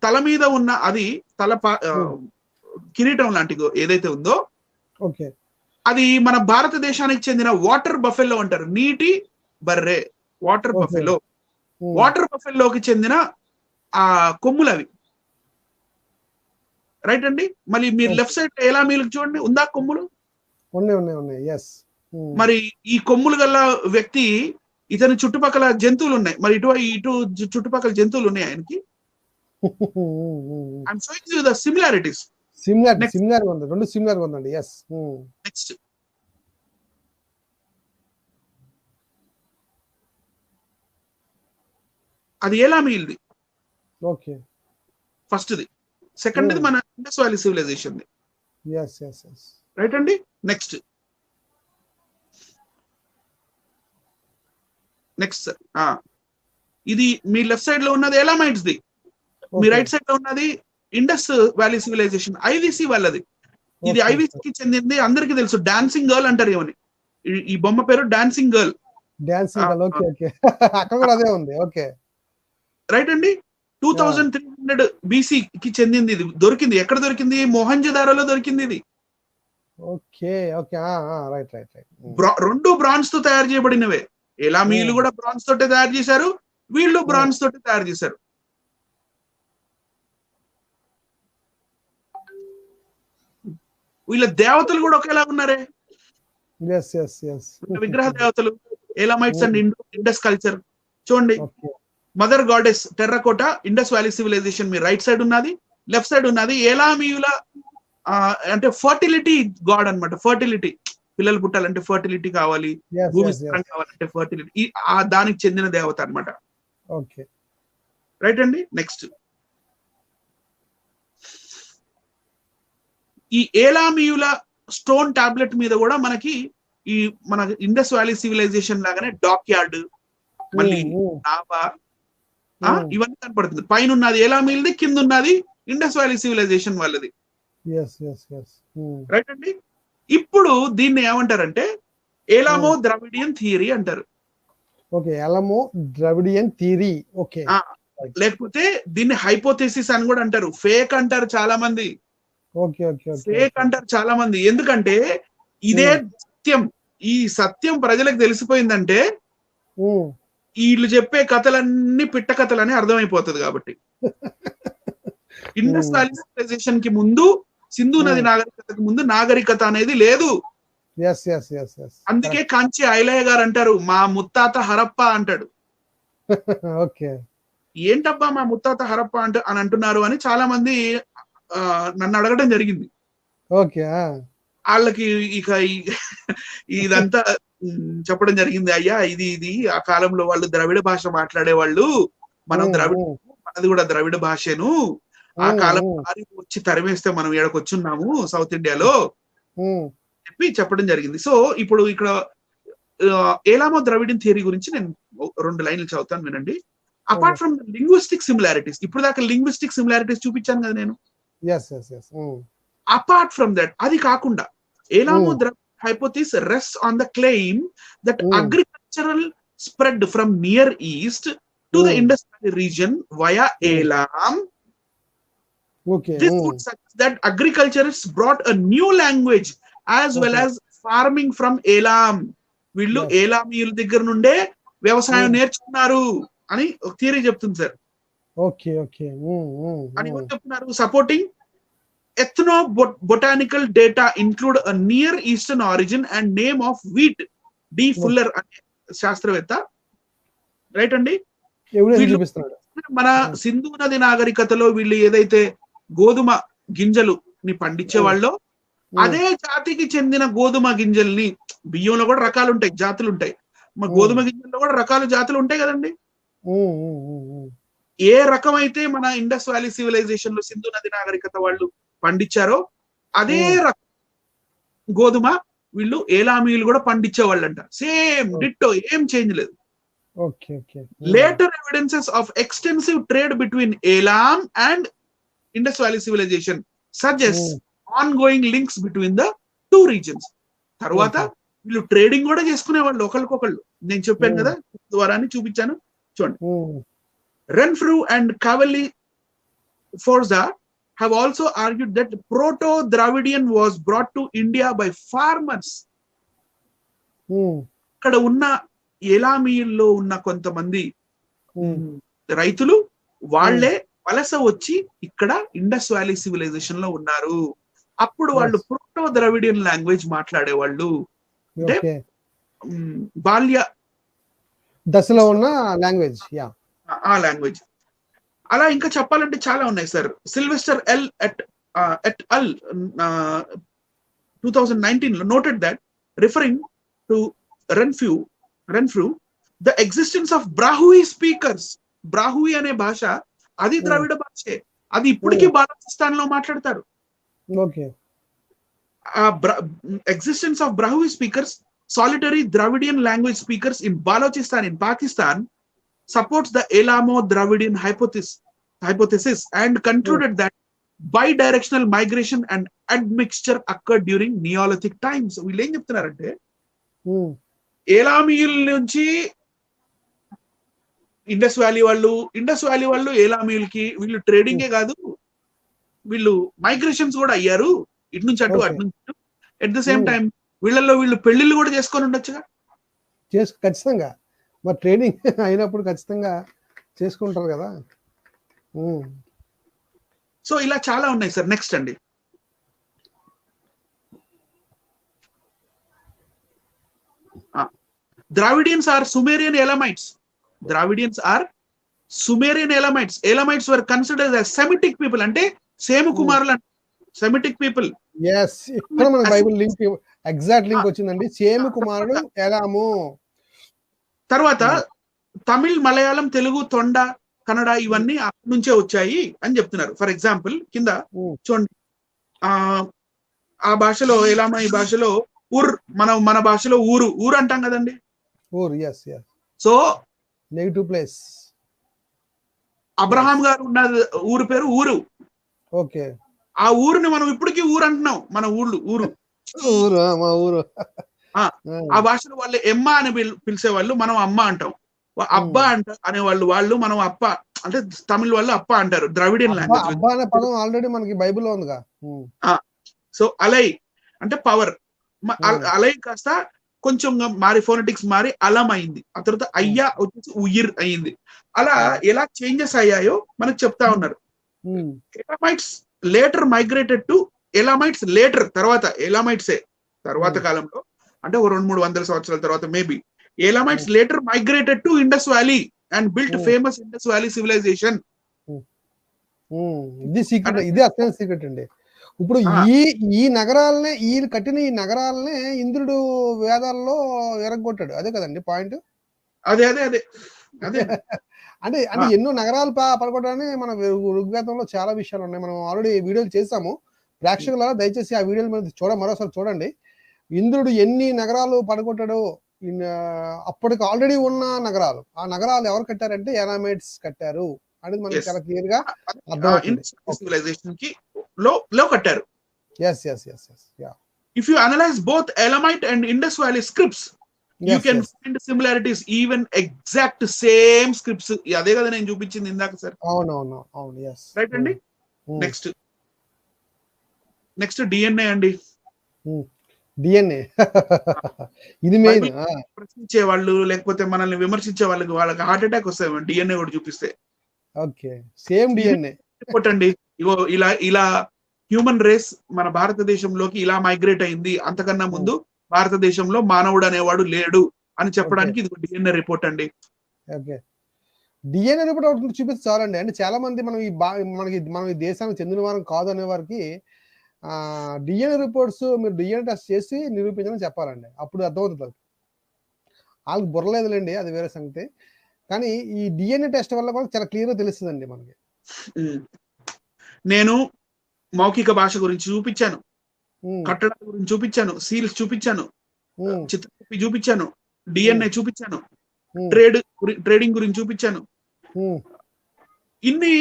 తల మీద ఉన్న అది కిరీటం లాంటిదో ఏదైతే ఉందో అది మన భారతదేశానికి చెందిన వాటర్ బఫెల్లో అంటారు, నీటి బర్రె, వాటర్ బఫెల్లో. వాటర్ బఫెల్లోకి చెందిన ఆ కొమ్ములు అవి. రైట్ అండి. మళ్ళీ మీరు లెఫ్ట్ సైడ్ ఏలామీలకు చూడండి, ఉందా కొమ్ములు? ఉన్నాయి. మరి ఈ కొమ్ములు గల వ్యక్తి, ఇతని చుట్టుపక్కల జంతువులు ఉన్నాయి, మరి ఇటు చుట్టుపక్కల జంతువులు ఉన్నాయి ఆయనకి. I'm showing you the similarities. Similar ఉంది, రెండు సిమిలర్ ఉందండి. నెక్స్ట్ అది ఏలామీల్ది. ఓకే. ఫస్ట్ది. సెకండ్ది మన ఇండస్ వ్యాలీ సివిలైజేషన్. రైట్ అండి. నెక్స్ట్ ఇది మీ లెఫ్ట్ సైడ్ లో ఉన్నది ఎలామైట్స్ ది, మీ రైట్ సైడ్ లో ఉన్నది ఇండస్ వ్యాలీ సివిలైజేషన్, ఐవిసి వాళ్ళది. ఇది ఐవిసికి చెందింది, అందరికీ తెలుసు, డాన్సింగ్ గర్ల్ అంటారు ఏమని. ఈ బొమ్మ పేరు డాన్సింగ్ గర్ల్. రైట్ అండి. 2300 BC కి చెందింది. ఇది దొరికింది, ఎక్కడ దొరికింది? మొహంజదారోలో దొరికింది ఇది. రెండు బ్రాంజ్ తో తయారు చేయబడినవే. ఎలామీలు కూడా బ్రాంజ్ తోటే తయారు చేశారు, వీళ్ళు బ్రాంజ్ తోటే తయారు చేశారు. వీళ్ళ దేవతలు కూడా ఒకేలా ఉన్నారే, విగ్రహ దేవతలు. ఎలామైట్స్ అండ్ ఇండస్ కల్చర్ చూడండి. Mother goddess terracotta, Indus valley civilization మీ రైట్ సైడ్ ఉన్నది, లెఫ్ట్ సైడ్ ఉన్నది ఏలామీయుల అంటే ఫర్టిలిటీ గాడ్ అన్నమాట. ఫర్టిలిటీ, పిల్లలు పుట్టాలంటే ఫర్టిలిటీ కావాలి, భూమి కావాలంటే ఫర్టిలిటీ, దానికి చెందిన దేవత అన్నమాట. రైట్ అండి. నెక్స్ట్ ఈ ఏలామీయుల స్టోన్ టాబ్లెట్ మీద కూడా మనకి ఈ మన ఇండస్ వ్యాలీ సివిలైజేషన్ లాగానే డాక్ యార్డ్, మళ్ళీ నావా, ఇవన్నీ కనపడుతుంది. పైన ఉన్నది ఏలామీలది, కింద ఉన్నది ఇండస్ వ్యాలీ సివిలైజేషన్ వాళ్ళది. రైట్ అండి. ఇప్పుడు దీన్ని ఏమంటారంటే ఏలామో ద్రవిడియన్ థియరీ అంటారు. లేకపోతే దీన్ని హైపోథెసిస్ అని కూడా అంటారు, ఫేక్ అంటారు చాలా మంది. ఫేక్ అంటారు చాలా మంది, ఎందుకంటే ఇదే సత్యం. ఈ సత్యం ప్రజలకు తెలిసిపోయిందంటే వీళ్ళు చెప్పే కథలన్నీ పిట్ట కథలని అర్థమైపోతుంది. కాబట్టి ఇండస్ వ్యాలీ సివిలైజేషన్ కి ముందు, సింధు నది నాగరికతకు ముందు నాగరికత అనేది లేదు. అందుకే కాంచి ఐలయ్య గారు అంటారు, మా ముత్తాత హరప్ప అంటాడు. ఏంటబ్బా మా ముత్తాత హరప్ప అని అంటున్నారు అని చాలా మంది నన్ను అడగడం జరిగింది. వాళ్ళకి ఇక ఇదంతా చెప్పడం జరిగింది, అయ్యా ఇది ఆ కాలంలో వాళ్ళు ద్రవిడ భాష మాట్లాడేవాళ్ళు, మనం మనది కూడా ద్రవిడ భాషను, ఆ కాలం వచ్చి తరిమేస్తే మనం ఏడకు వచ్చున్నాము సౌత్ ఇండియాలో చెప్పడం జరిగింది. సో ఇప్పుడు ఇక్కడ ఏలామో ద్రవిడియన్ థియరీ గురించి నేను 2 లైన్లు చదువుతాను, వినండి. అపార్ట్ ఫ్రమ్ లింగ్విస్టిక్ సిమిలారిటీస్, ఇప్పుడు దాకా లింగ్విస్టిక్ సిమిలారిటీస్ చూపించాను కదా నేను. అపార్ట్ ఫ్రమ్ దట్, అది కాకుండా ఏలామో hypothesis rests on the claim that agricultural spread from Near East to the Indus Valley region via Elam. This would suggest that agriculturists brought a new language as well as farming from Elam. వీళ్ళు ఏలామీయుల దగ్గర నుండే వ్యవసాయం నేర్చుకున్నారు అని ఒక theory చెప్తుంది sir. అని చెప్తున్నారు. Supporting ethnobotanical data include a near eastern origin and name of wheat. D. Fuller అనే శాస్త్రవేత్త. రైట్ అండి. మన సింధు నది నాగరికతలో వీళ్ళు ఏదైతే గోధుమ గింజలుని పండించే వాళ్ళు అదే జాతికి చెందిన గోధుమ గింజల్ని, బియ్యంలో కూడా రకాలు ఉంటాయి, జాతులు ఉంటాయి, మరి గోధుమ గింజల్లో కూడా రకాల జాతులు ఉంటాయి కదండి. ఏ రకమైతే మన ఇండస్ వ్యాలీ సివిలైజేషన్ లో సింధు నది నాగరికత వాళ్ళు పండించారో అదే రకం గోధుమ వీళ్ళు ఏలామీలు కూడా పండించేవాళ్ళు అంట. సేమ్ డిట్టో, ఏం చేంజ్ లేదు. Later evidences of extensive trade between Elam and Indus valley civilization suggest ongoing links between the two regions. తర్వాత వీళ్ళు ట్రేడింగ్ కూడా చేసుకునేవాళ్ళు ఒకరికొకళ్ళు. నేను చెప్పాను కదా, ద్వారాన్ని చూపించాను చూడండి. Renfrew and Cavalli Forza have also argued that Proto-Dravidian was brought to India by farmers. ఇక్కడ ఉన్న ఏలామీల్లో ఉన్న కొంతమంది రైతులు వాళ్ళే వలస వచ్చి ఇక్కడ ఇండస్ వ్యాలీ సివిలైజేషన్ లో ఉన్నారు. అప్పుడు వాళ్ళు ప్రోటో ద్రవిడియన్ లాంగ్వేజ్ మాట్లాడేవాళ్ళు, అంటే బాల్య దశలో ఉన్న లాంగ్వేజ్, ఆ లాంగ్వేజ్. అలా ఇంకా చెప్పాలంటే చాలా ఉన్నాయి సార్. సిల్వెస్టర్ ఎల్ ఎట్ అల్ 2019 లో noted that referring to Renfrew the existence of Brahui speakers. Brahui అనే భాష అది ద్రవిడ భాషే, అది ఇప్పటికీ బాలచిస్తాన్ లో మాట్లాడతారు. Existence of Brahui speakers, solitary Dravidian language speakers in Balochistan in Pakistan supports the Elamo-Dravidian hypothesis and concluded that bi-directional migration and admixture occurred during Neolithic times. వీళ్ళు ఏం చెప్తున్నారంటే ఏలామీయుల నుంచి ఇండస్ వ్యాలీ వాళ్ళు ఏలామీయులకి వీళ్ళు ట్రేడింగే కాదు, వీళ్ళు మైగ్రేషన్స్ కూడా అయ్యారు, ఇటు నుంచి అటు అటు నుంచి అటు. ఎట్ ద సేమ్ టైం వీళ్ళు పెళ్లిళ్ళు కూడా చేసుకొని ఉండొచ్చుగా. ఖచ్చితంగా మరి ట్రేడింగ్ అయినప్పుడు ఖచ్చితంగా చేసుకుంటారు కదా. సో ఇలా చాలా ఉన్నాయి సార్. నెక్స్ట్ అండి, Dravidians are Sumerian Elamites. Dravidians are Sumerian Elamites. Elamites were considered as Semitic people. అంటే సేము కుమారులు, సెమిటిక్ పీపుల్. yes, ఇక్కడ మన బైబిల్ లింక్ ఎగ్జాక్ట్ లింక్ వచ్చిందండి. సేము కుమారుడు ఎలాము. తర్వాత తమిళ్, మలయాళం, తెలుగు, తొండ, కన్నడ ఇవన్నీ అక్కడి నుంచే వచ్చాయి అని చెప్తున్నారు. ఫర్ ఎగ్జాంపుల్ కింద చూడండి, ఆ భాషలో ఎలామా, ఈ భాషలో మన భాషలో ఊరు అంటాం కదండి. So negative place. అబ్రహాం గారు ఉన్న ఊరు పేరు ఊరు. ఓకే, ఆ ఊరుని మనం ఇప్పటికీ ఊరు అంటున్నాం. మన ఊరు మా ఊరు. ఆ భాషలో వాళ్ళు ఎమ్మ అని పిలిచేవాళ్ళు, మనం అమ్మ అంటాం. అబ్బా అనేవాళ్ళు మనం అప్ప అంటే తమిళ వాళ్ళు అప్ప అంటారు. ద్రవిడియన్ లాంగ్వేజ్ అబ్బా అనే పదం ఆల్రెడీ మనకి బైబిల్లో ఉందిగా. సో అలై అంటే పవర్, అలై కాస్త కొంచెం మారి ఫోనెటిక్స్ మారి అలం అయింది. ఆ తర్వాత అయ్యా వచ్చేసి ఉయిర్ అయింది. అలా ఎలా చేంజెస్ అయ్యాయో మనకు చెప్తా ఉన్నారు. ఎలామైట్స్ లేటర్ మైగ్రేటెడ్ టు ఎలామైట్స్ లేటర్, తర్వాత ఎలామైట్సే తర్వాత కాలంలో అంటే 200-300 సంవత్సరాల తర్వాత maybe Elamites later migrated to Indus Valley and built famous Indus Valley civilization. ఇది సీక్రెట్, ఇది అసలు సీక్రెట్ అండి. ఇప్పుడు ఈ నగరాలనే, ఈ కట్టిన ఈ నగరాలనే ఇంద్రుడు వేదాల్లో ఎరగొట్టాడు. అదే కదండి పాయింట్. అదే అంటే ఎన్నో నగరాలు పడగొట్టడానికి మన ఋగ్వేదంలో చాలా విషయాలు ఉన్నాయి. మనం ఆల్రెడీ వీడియోలు చేసాము. ప్రేక్షకులారా దయచేసి ఆ వీడియోల మీద మరోసారి చూడండి. ఇంద్రుడు ఎన్ని నగరాలు పడగొట్టాడో, అప్పటికి ఆల్రెడీ ఉన్న నగరాలు, ఆ నగరాలు ఎవరు కట్టారంటే ఎలామైట్స్ కట్టారు అనేది మనకి చాలా క్లియర్ గా కట్టారు. If you analyze both Elamite and Indus Valley scripts, you can find similarities, even exact same scripts. అదే కదా నేను చూపించింది ఇందాక సార్. అవును, yes, రైట్ అండి. నెక్స్ట్ డిఎన్ఏ అండి. డిఎన్ఏ ఇది మెయిన్. ప్రశ్నించే వాళ్ళు లేకపోతే మనల్ని విమర్శించే వాళ్ళకి హార్ట్ అటాక్ వస్తాయి డిఎన్ఏ కూడా చూపిస్తే. ఓకే, సేమ్ డిఎన్ఏ అండి. ఇగో ఇలా హ్యూమన్ రేస్ మన భారతదేశంలోకి ఇలా మైగ్రేట్ అయింది, అంతకన్నా ముందు భారతదేశంలో మానవుడు అనేవాడు లేడు అని చెప్పడానికి ఇది డిఎన్ఏ రిపోర్ట్ అండి. ఓకే, డిఎన్ఏ రిపోర్ట్ ఒకటి చూపిస్తే చాలండి. అంటే చాలా మంది మనం మనం ఈ దేశానికి చెందిన వారం కాదు అనే వారికి డిఎన్ఏ రిపోర్ట్స్ మీరు డిఎన్ఏ టెస్ట్ చేసి నిరూపించమని చెప్పాలండి. అప్పుడు అర్థమవుతుంది. వాళ్ళకి బుర్రలేదులేండి, అది వేరే సంగతి. కానీ ఈ డిఎన్ఏ టెస్ట్ వల్ల కూడా చాలా క్లియర్గా తెలుస్తుందండి మనకి. నేను మౌఖిక భాష గురించి చూపించాను, కట్టడాల గురించి చూపించాను, సీల్స్ చూపించాను, చిత్రకూపి చూపించాను, డిఎన్ఏ చూపించాను, ట్రేడింగ్ గురించి చూపించాను. ఇన్ని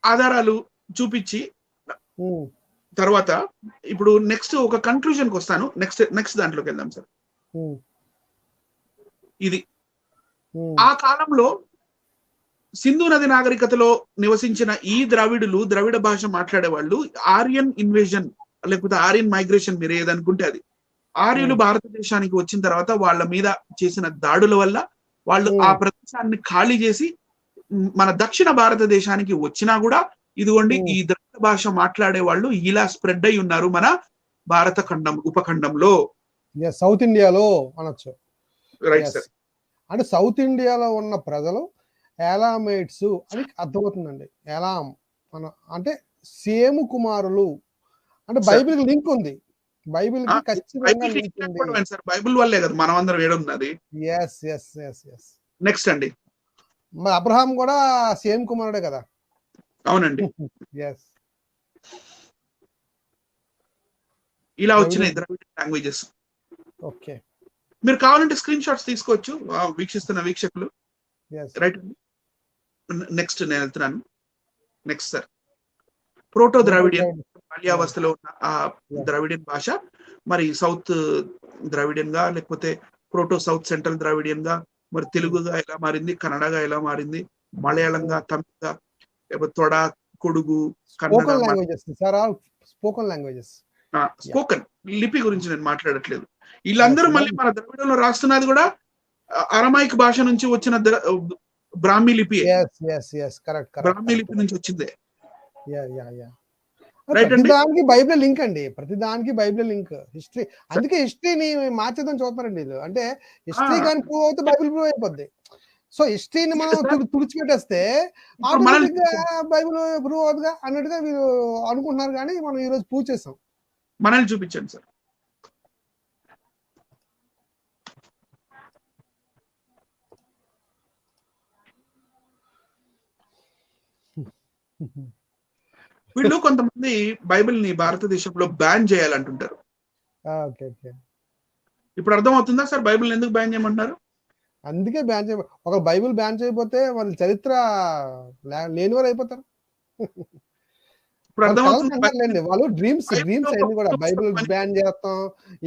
ఆధారాలు చూపించి తర్వాత ఇప్పుడు నెక్స్ట్ ఒక కన్క్లూజన్కి వస్తాను. నెక్స్ట్ దాంట్లోకి వెళ్దాం సార్. ఇది ఆ కాలంలో సింధు నది నాగరికతలో నివసించిన ఈ ద్రవిడ భాష మాట్లాడే వాళ్ళు ఆర్యన్ ఇన్వేజన్ లేకపోతే ఆర్యన్ మైగ్రేషన్, మీరు ఏదనుకుంటే అది, ఆర్యులు భారతదేశానికి వచ్చిన తర్వాత వాళ్ళ మీద చేసిన దాడుల వల్ల వాళ్ళు ఆ ప్రదేశాన్ని ఖాళీ చేసి మన దక్షిణ భారతదేశానికి వచ్చినా కూడా ఇదిగోండి ఈ ద్రవిడ భాష మాట్లాడే వాళ్ళు ఇలా స్ప్రెడ్ అయి ఉన్నారు మన భారత ఉపఖండంలో, సౌత్ ఇండియాలో అనొచ్చు. Right sir. అంటే సౌత్ ఇండియాలో ఉన్న ప్రజలు ఎలామైట్స్ అని అర్థమవుతుందండి. ఎలాం అంటే సేమ్ కుమారులు, అంటే బైబిల్ లింక్ ఉంది. బైబిల్ కి ఖచ్చితంగా లింక్ ఉంది. బైబిల్ వల్లే కదా మనం అందరం ఏడున్నది. నెక్స్ట్ అండి, మరి అబ్రహాం కూడా సేమ్ కుమారుడే కదా. అవునండి. ఇలా వచ్చినాయి ద్రవిడ లాంగ్వేజెస్. ఓకే, మీరు కావాలంటే స్క్రీన్ షాట్స్ తీసుకోవచ్చు వీక్షిస్తున్న వీక్షకులు. రైట్ అండి. నెక్స్ట్ నేను వెళ్తున్నాను. నెక్స్ట్ సార్, ప్రోటో ద్రావిడియన్, బాల్యావస్థలో ఉన్న ఆ ద్రావిడియన్ భాష మరి సౌత్ ద్రావిడియన్ గా లేకపోతే ప్రోటో సౌత్ సెంట్రల్ ద్రావిడియన్ గా మరి తెలుగుగా ఎలా మారింది, కన్నడగా ఎలా మారింది, మలయాళంగా, తమిళంగా, లేకపోతే తొడ, కొడుగు, కన్నడ, స్పోకన్ లిపి గురించి నేను మాట్లాడట్లేదు. వీళ్ళందరూ మళ్ళీ మన ద్రవిడంలో రాస్తున్నది కూడా అరమైక్ భాష నుంచి వచ్చిన బ్రాహ్మీ లిపి, బ్రాహ్మీ లిపి నుంచి వచ్చిందే. ప్రతిదానికి బైబిల్ లింక్ అండి, ప్రతిదానికి బైబిల్ లింక్. హిస్టరీ, అందుకే హిస్టరీని మార్చేద్దాం చూస్తారండి వీళ్ళు. అంటే హిస్టరీ కానీ ప్రూవ్ అవుతే బైబిల్ ప్రూవ్ అయిపోద్ది. సో హిస్టరీని మనం తుడిచిపెట్టేస్తే బైబిల్ ప్రూవ్ అవుతుందిగా అన్నట్టుగా వీళ్ళు అనుకుంటున్నారు. కానీ మనం ఈ రోజు ప్రూవ్ చేస్తాం. మనల్ని చూపించండి సార్. వీళ్ళు కొంతమంది బైబిల్ ని భారతదేశంలో బ్యాన్ చేయాలంటుంటారు. ఇప్పుడు అర్థమవుతుందా సార్ బైబిల్ ఎందుకు బ్యాన్ చేయమంటున్నారు? అందుకే బ్యాన్ చేయ, ఒక బైబిల్ బ్యాన్ చేయకపోతే వాళ్ళ చరిత్ర లేనివారు అయిపోతారు. ఇప్పుడు అర్థమవుతుంది. వాళ్ళు డ్రీమ్స్ అన్ని కూడా బైబిల్ బ్యాన్ చేస్తాం,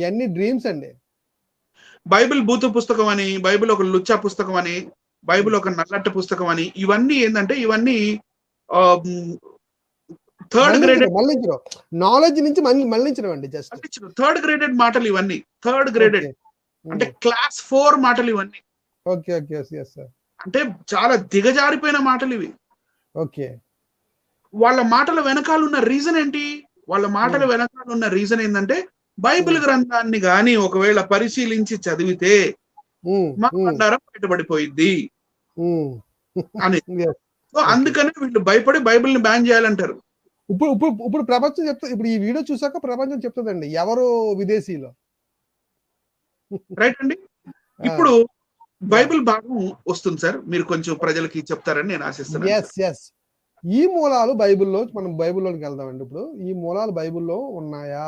ఇవన్నీ డ్రీమ్స్ అండి. బైబిల్ బూతు పుస్తకం అని, బైబిల్ ఒక లుచ్చా పుస్తకం అని, బైబిల్ ఒక నల్లట్ట పుస్తకం అని, ఇవన్నీ ఏంటంటే ఇవన్నీ థర్డ్ గ్రేడెడ్ నాలెడ్జ్ నుంచి మళ్ళించడం అండి. జస్ట్ థర్డ్ గ్రేడెడ్ మాటలు ఇవన్నీ. థర్డ్ గ్రేడెడ్ అంటే క్లాస్ 4 మాటలు ఇవన్నీ. అంటే చాలా దిగజారిపోయిన మాటలు ఇవి. ఓకే, వాళ్ళ మాటల వెనకాల ఉన్న రీజన్ ఏంటి? వాళ్ళ మాటల వెనకాల ఉన్న రీజన్ ఏంటంటే బైబిల్ గ్రంథాన్ని గాని ఒకవేళ పరిశీలించి చదివితే మా బండారం బయటపడిపోయింది అని. సో అందుకనే వీళ్ళు భయపడి బైబిల్ ని బ్యాన్ చేయాలంటారు. ఇప్పుడు ప్రపంచం చెప్తా, ఇప్పుడు ఈ వీడియో చూసాక ప్రపంచం చెప్తుందండి ఎవరు విదేశీలో. రైట్ అండి. ఇప్పుడు బైబిల్ భాగం వస్తుంది సార్, మీరు కొంచెం ప్రజలకి చెప్తారని నేను ఆశిస్తున్నాను. ఈ మూలాలు బైబిల్లో, మనం బైబిల్లోకి వెళ్దామండి. ఇప్పుడు ఈ మూలాలు బైబిల్లో ఉన్నాయా,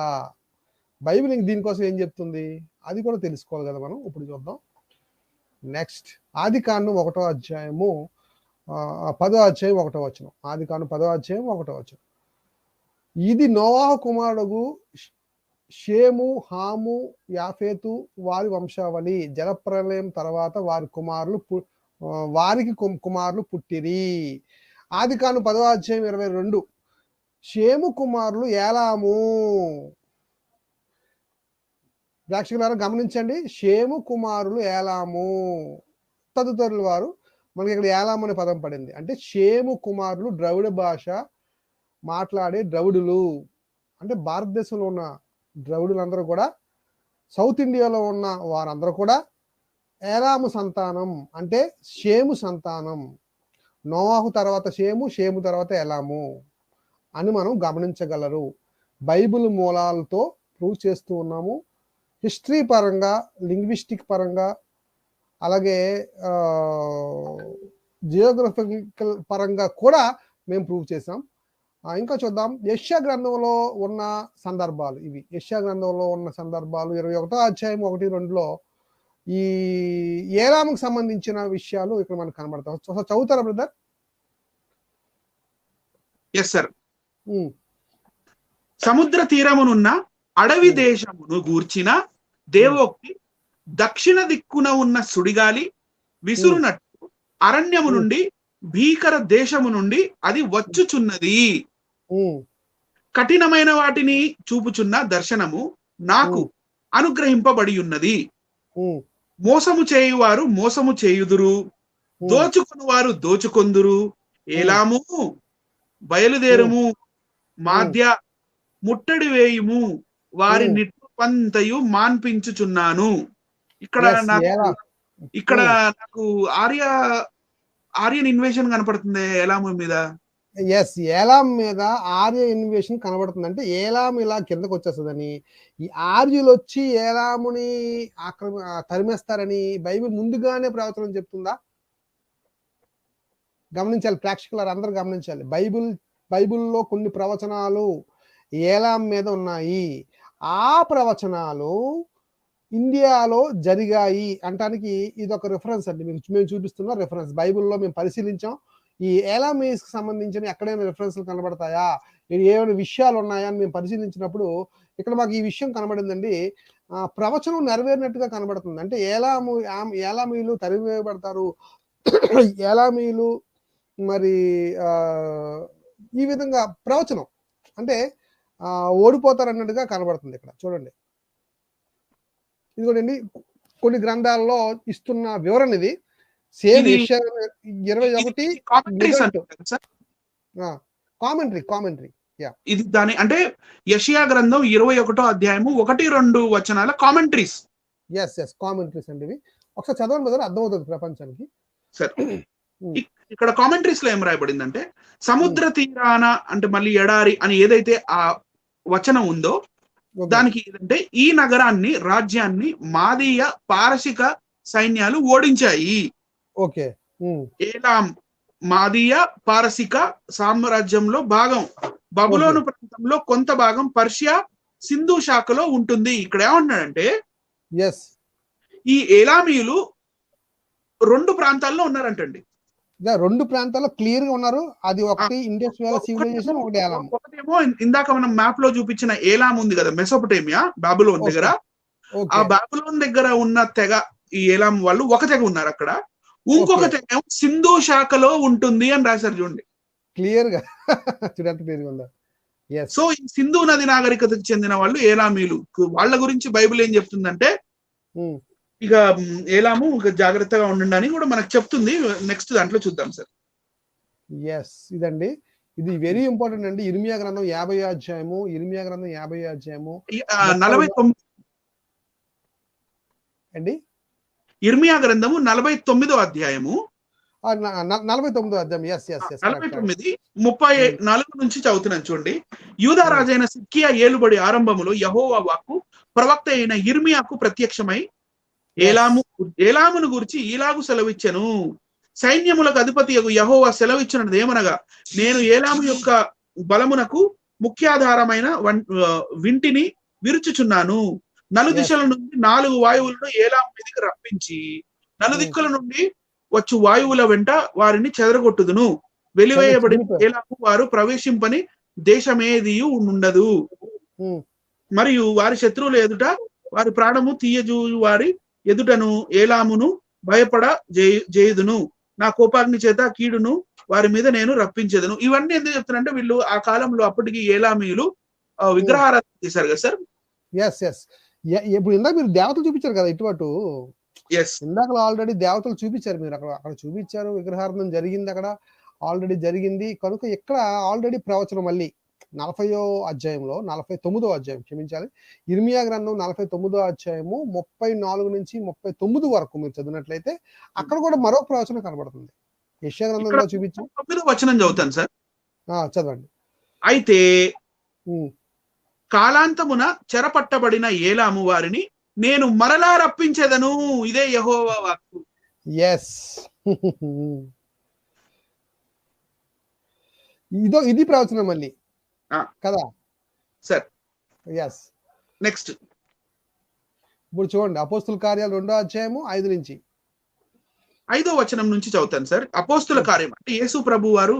బైబిల్ దీనికోసం ఏం చెప్తుంది అది కూడా తెలుసుకోవాలి కదా మనం. ఇప్పుడు చూద్దాం. నెక్స్ట్, ఆదికాండం 1వ అధ్యాయము 10వ అధ్యాయం 1వ వచనం. ఆదికాండం 10వ అధ్యాయం 1వ వచనం. ఇది నోవాహు కుమారుడు షేము, హాము, యాఫేతు వారి వంశావళి. జలప్రలయం తర్వాత వారికి కుమారులు పుట్టిరి. ఆదికాండం 10వ అధ్యాయం 22. షేము కుమారులు ఏలాము. ప్రేక్షకులారా గమనించండి, షేము కుమారులు ఏలాము. తదుతరుల వారు, మనకి ఇక్కడ ఏలాము అనే పదం పడింది. అంటే షేము కుమారులు ద్రవిడ భాష మాట్లాడే ద్రవిడులు. అంటే భారతదేశంలో ఉన్న ద్రవిడులందరూ కూడా, సౌత్ ఇండియాలో ఉన్న వారందరూ కూడా ఏలాము సంతానం, అంటే షేము సంతానం. నోవాహు తర్వాత షేము, షేము తర్వాత ఎలాము అని మనం గమనించగలరు. బైబిల్ మూలాలతో ప్రూవ్ చేస్తూ ఉన్నాము. హిస్టరీ పరంగా, లింగ్విస్టిక్ పరంగా, అలాగే జియోగ్రఫికల్ పరంగా కూడా మేము ప్రూవ్ చేసాం. ఇంకా చూద్దాం. యెషయా గ్రంథంలో ఉన్న సందర్భాలు ఇవి. యెషయా గ్రంథంలో ఉన్న సందర్భాలు 21వ అధ్యాయం 1-2లో ఈ ఏలాముకు సంబంధించిన విషయాలు ఇక్కడ మనకు కనబడతాయి. చదువుతారా బ్రదర్? Yes sir. సముద్ర తీరమునున్న అడవి దేశమును గూర్చిన దేవోక్తి, దక్షిణ దిక్కున ఉన్న సుడిగాలి విసురునట్టు అరణ్యము నుండి, భీకర దేశము నుండి అది వచ్చుచున్నది. కఠినమైన వాటిని చూపుచున్న దర్శనము నాకు అనుగ్రహింపబడి ఉన్నది. మోసము చేయువారు మోసము చేయుదురు, దోచుకుని వారు దోచుకొందురు. ఏలాము బయలుదేరుము, మాధ్య ముట్టడి వేయుము, వారి నిట్టుపంతయు మాన్పించుచున్నాను. ఇక్కడ నాకు ఆర్యన్ ఇన్వేషన్ కనపడుతుంది ఏలాము మీద. ఎస్, ఏలాం మీద ఆర్య ఇన్వేషన్ కనబడుతుంది. అంటే ఏలాం ఇలా కిందకు వచ్చేస్తుందని, ఈ ఆర్యులు వచ్చి ఏలాముని తరిమేస్తారని బైబిల్ ముందుగానే ప్రవచనం చెప్తుందా? గమనించాలి, ప్రేక్షకులు అందరూ గమనించాలి. బైబిల్లో కొన్ని ప్రవచనాలు ఏలాం మీద ఉన్నాయి. ఆ ప్రవచనాలు ఇండియాలో జరిగాయి అంటానికి ఇది ఒక రిఫరెన్స్ అండి. మేము చూపిస్తున్న రిఫరెన్స్. బైబిల్లో మేము పరిశీలించాం. ఈ ఏలామీస్ కి సంబంధించిన ఎక్కడైనా రిఫరెన్స్లు కనబడతాయా, ఏమైనా విషయాలు ఉన్నాయా అని మేము పరిశీలించినప్పుడు ఇక్కడ మాకు ఈ విషయం కనబడిందండి. ప్రవచనం నెరవేరినట్టుగా కనబడుతుంది. అంటే ఏలామీలు తరివేయబడతారు, ఏలామీలు మరి ఈ విధంగా ప్రవచనం అంటే ఓడిపోతారు అన్నట్టుగా కనబడుతుంది. ఇక్కడ చూడండి, ఇదిగోండి కొన్ని గ్రంథాల్లో ఇస్తున్న వివరణ ఇది. Same 21 commentary. ఇది దాని అంటే యెషయా గ్రంథం 21వ అధ్యాయము 1-2 వచనాల కామెంటరీస్. ఎస్ కామెంటరీస్ అండి ఇవి. ఒకసారి చదవండి బ్రదర్, అర్థమవుతుంది ప్రపంచానికి. సరే, ఇక్కడ కామెంటరీస్ లో ఏం రాయబడిందంటే, సముద్ర తీరాన అంటే మళ్ళీ ఎడారి అని ఏదైతే ఆ వచనం ఉందో దానికి ఏంటంటే, ఈ నగరాన్ని, రాజ్యాన్ని మాదీయ పారసిక సైన్యాలు ఓడించాయి. ఓకే. ఏలాం మాదీయ పారసిక సామ్రాజ్యంలో భాగం. బబులోను ప్రాంతంలో కొంత భాగం పర్షియా సింధు శాఖలో ఉంటుంది. ఇక్కడ ఏమంటున్నాడంటే, ఈ ఏలామీయులు 2 ప్రాంతాల్లో ఉన్నారంటండి. 2 ప్రాంతాల్లో క్లియర్ గా ఉన్నారు. అది ఒకటి ఇండస్ వ్యాలీ సివిలైజేషన్, ఒకటి ఏలాం. ఒకటేమో ఇందాక మనం మ్యాప్ లో చూపించిన ఏలాం ఉంది కదా, మెసోపొటేమియా, బాబులోన్ దగ్గర. ఆ బాబులోన్ దగ్గర ఉన్న తెగ, ఈ ఏలాం వాళ్ళు ఒక తెగ ఉన్నారు అక్కడ. ఇంకొక తెగ సింధు శాఖలో ఉంటుంది అని రాశారు చూడండి, క్లియర్ గా చూడండి. సో ఈ సింధు నది నాగరికతకు చెందిన వాళ్ళు ఏలామీలు. వాళ్ళ గురించి బైబిల్ ఏం చెప్తుందంటే, ఇక ఏలాము జాగ్రత్తగా ఉండండి కూడా మనకు చెప్తుంది. నెక్స్ట్ దాంట్లో చూద్దాం సార్. ఇదండి, ఇది వెరీ ఇంపార్టెంట్ అండి. ఇర్మియా గ్రంథం 50వ అధ్యాయము, 49 అండి. ఇర్మియా గ్రంథము 49వ అధ్యాయము 49వ అధ్యాయం. 49 34 నుంచి చదువుతున్నాను చూడండి. యూదా రాజైన సిద్కియా ఏలుబడి ఆరంభములో యెహోవా వాక్కు ప్రవక్త అయిన ఇర్మియాకు ప్రత్యక్షమై, ఏలామును గురించి ఇలాగు సెలవిచ్చెను. సైన్యములకు అధిపతియగు యెహోవా సెలవిచ్చినది ఏమనగా, నేను ఏలాము యొక్క బలమునకు ముఖ్యాధారమైన వింటిని విరుచుచున్నాను. నలుదిశల నుండి 4 వాయువులను ఏలాము మీదకి రప్పించి, నలుదిక్కుల నుండి వచ్చు వాయువుల వెంట వారిని చెదరగొట్టుదును. వెలివేయబడిన ఏలాము వారు ప్రవేశింపని దేశమేదియు ఉండదు. మరియు వారి శత్రువుల ఎదుట వారి ప్రాణము తీయజూ వారి ఎదుటను ఏలామును భయపడ చేయుదును. నా కోపాగ్ని చేత కీడును వారి మీద నేను రప్పించేదను. ఇవన్నీ ఎందుకు చెప్తానంటే, వీళ్ళు ఆ కాలంలో అప్పటికి ఏలామీయులు విగ్రహారాధన చేశారు కదా సార్. ఇప్పుడు ఇందాక మీరు దేవతలు చూపించారు కదా, ఇటు ఇందాక ఆల్రెడీ దేవతలు చూపించారు మీరు. అక్కడ చూపించారు, విగ్రహారాధన జరిగింది, అక్కడ ఆల్రెడీ జరిగింది. కనుక ఇక్కడ ఆల్రెడీ ప్రవచనం మళ్ళీ 40వ అధ్యాయంలో, 49వ అధ్యాయం క్షమించాలి, ఇర్మియా గ్రంథం 49వ అధ్యాయము 34 నుంచి 39 వరకు మీరు చదివినట్లయితే అక్కడ కూడా మరో ప్రవచనం కనబడుతుంది. యెషయా ఇక్కడ గ్రంథంలో చూపించు. 9వ వచనం చదువుతాను సార్. చదవండి. అయితే ఉమ్, కాలాంతమున చెరపట్టబడిన ఏలాము వారిని నేను మరలా రప్పించేదను. ఇదే యెహోవా వాక్కు. ఎస్. ఇది ప్రవచనం మళ్ళీ ఆ, కదా. Sir yes. నెక్స్ట్ ఇప్పుడు చూడండి, అపోస్తుల కార్యాలు 2వ అధ్యాయము 5 నుంచి 5వ వచనం నుంచి చదువుతాను సార్. అపోస్తుల కార్యం అంటే యేసు ప్రభు వారు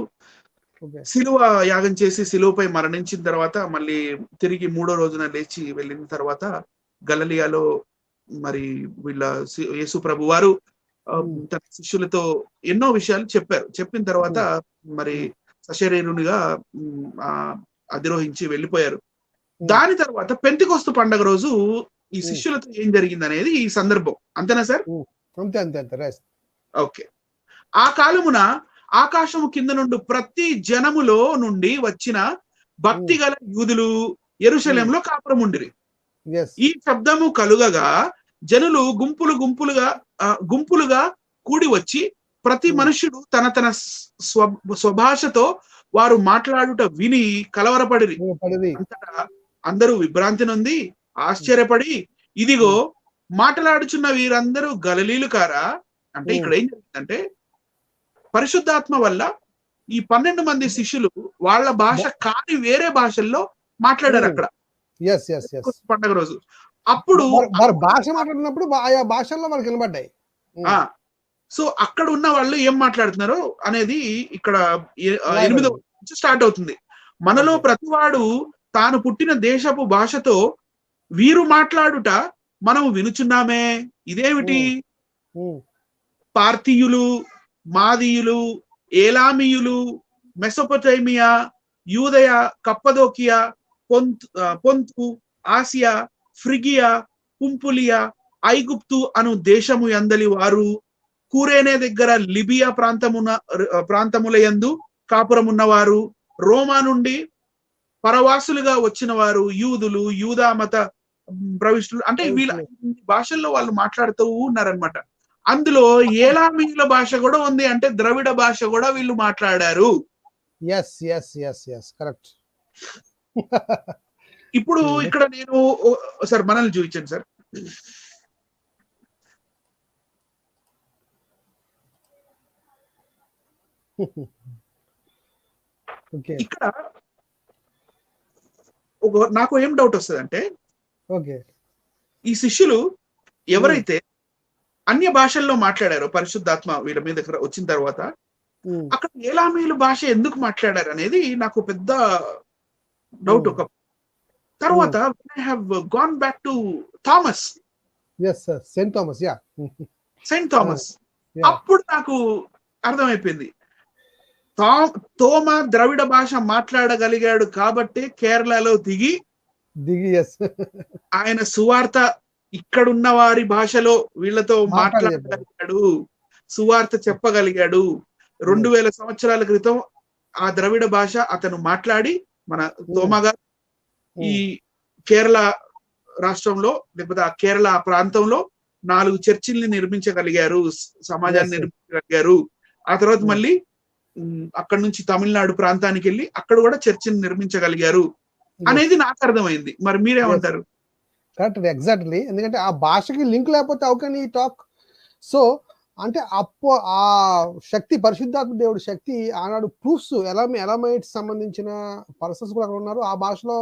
ఓకే. శిలువ యాగం చేసి శిలువపై మరణించిన తర్వాత మళ్ళీ తిరిగి 3వ రోజున లేచి వెళ్ళిన తర్వాత గలిలయలో మరి వీళ్ళ యేసు ప్రభు వారు తన శిష్యులతో ఎన్నో విషయాలు చెప్పారు. చెప్పిన తర్వాత మరి సశరీరునిగా అధిరోహించి వెళ్ళిపోయారు. దాని తర్వాత పెంతెకొస్తు పండగ రోజు ఈ శిష్యులతో ఏం జరిగింది అనేది ఈ సందర్భం. అంతేనా సార్? అంతే అంతే అంతే. ఓకే. ఆ కాలమున ఆకాశము కింద నుండి ప్రతి జనములో నుండి వచ్చిన భక్తి గల యూదులు యెరూషలేములో కాపురం ఉండిరి. ఈ శబ్దము కలుగగా జనులు గుంపులుగా కూడి వచ్చి ప్రతి మనుష్యుడు తన తన స్వభాషతో వారు మాట్లాడుట విని కలవరపడిరి. అంతటా అందరూ విభ్రాంతి నొంది ఆశ్చర్యపడి, ఇదిగో మాట్లాడుచున్న వీరందరూ గలిలీలు కారా? అంటే ఇక్కడ ఏం జరిగిందంటే పరిశుద్ధాత్మ వల్ల ఈ 12 మంది శిష్యులు వాళ్ళ భాష కాని వేరే భాషల్లో మాట్లాడారు అక్కడ పండగ రోజు. అప్పుడు భాష మాట్లాడినప్పుడు ఆయా భాషల్లో వాళ్ళకి వినబడ్డాయి. సో అక్కడ ఉన్న వాళ్ళు ఏం మాట్లాడుతున్నారు అనేది ఇక్కడ 8వ నుంచి స్టార్ట్ అవుతుంది. మనలో ప్రతివాడు తాను పుట్టిన దేశపు భాషతో వీరు మాట్లాడుట మనము వినుచున్నామే. ఇదేమిటి? పార్థియులు, మాదీయులు, ఏలామీయులు, మెసొపొటేమియా, యూదయ, కప్పదోకియా, పొంతు, ఆసియా, ఫ్రిగియా, పుంపులియా, ఐగుప్తు అను దేశము యందలి వారు, కూరేనే దగ్గర లిబియా ప్రాంతములయందు కాపురమున్నవారు, రోమా నుండి పరవాసులుగా వచ్చిన వారు, యూదులు, యూదా మత ప్రవిష్టులు, అంటే వీళ్ళ భాషల్లో వాళ్ళు మాట్లాడుతూ ఉన్నారనమాట. అందులో ఏలామీయుల భాష కూడా ఉంది, అంటే ద్రవిడ భాష కూడా వీళ్ళు మాట్లాడారు. కరెక్ట్. ఇప్పుడు ఇక్కడ నేను సార్ మనల్ని చూపించండి సార్. ఇక్కడ నాకు ఏం డౌట్ వస్తుంది అంటే, ఈ శిష్యులు ఎవరైతే అన్య భాషల్లో మాట్లాడారో పరిశుద్ధాత్మ వీళ్ళ మీద వచ్చిన తర్వాత అక్కడ ఏలామీయుల భాష ఎందుకు మాట్లాడారు అనేది నాకు పెద్ద డౌట్. ఒక తర్వాత I have gone back to Thomas, Saint Thomas. అప్పుడు నాకు అర్థమైపోయింది, తోమా ద్రవిడ భాష మాట్లాడగలిగాడు కాబట్టి కేరళలో దిగి ఆయన సువార్త ఇక్కడున్న వారి భాషలో వీళ్ళతో మాట్లాడగలిగాడు, సువార్త చెప్పగలిగాడు. 2000 సంవత్సరాల క్రితం ఆ ద్రవిడ భాష అతను మాట్లాడి మన తోమా గారు ఈ కేరళ రాష్ట్రంలో లేకపోతే ఆ కేరళ ప్రాంతంలో 4 చర్చిల్ని నిర్మించగలిగారు, సమాజాన్ని నిర్మించగలిగారు. ఆ తర్వాత మళ్ళీ అక్కడ నుంచి తమిళనాడు ప్రాంతానికి వెళ్ళి అక్కడ కూడా చర్చిని నిర్మించగలిగారు అనేది నాకు అర్థమైంది. మరి మీరేమంటారు? Correct, exactly. ఎందుకంటే ఆ భాషకి లింక్ లేకపోతే how can he talk? So అంటే ఆ శక్తి, పరిశుద్ధాత్మ దేవుడి శక్తి ఆనాడు ప్రూఫ్స్ ఎలామైట్స్ సంబంధించిన పర్సన్స్ కూడా అక్కడ ఉన్నారు. ఆ భాషలో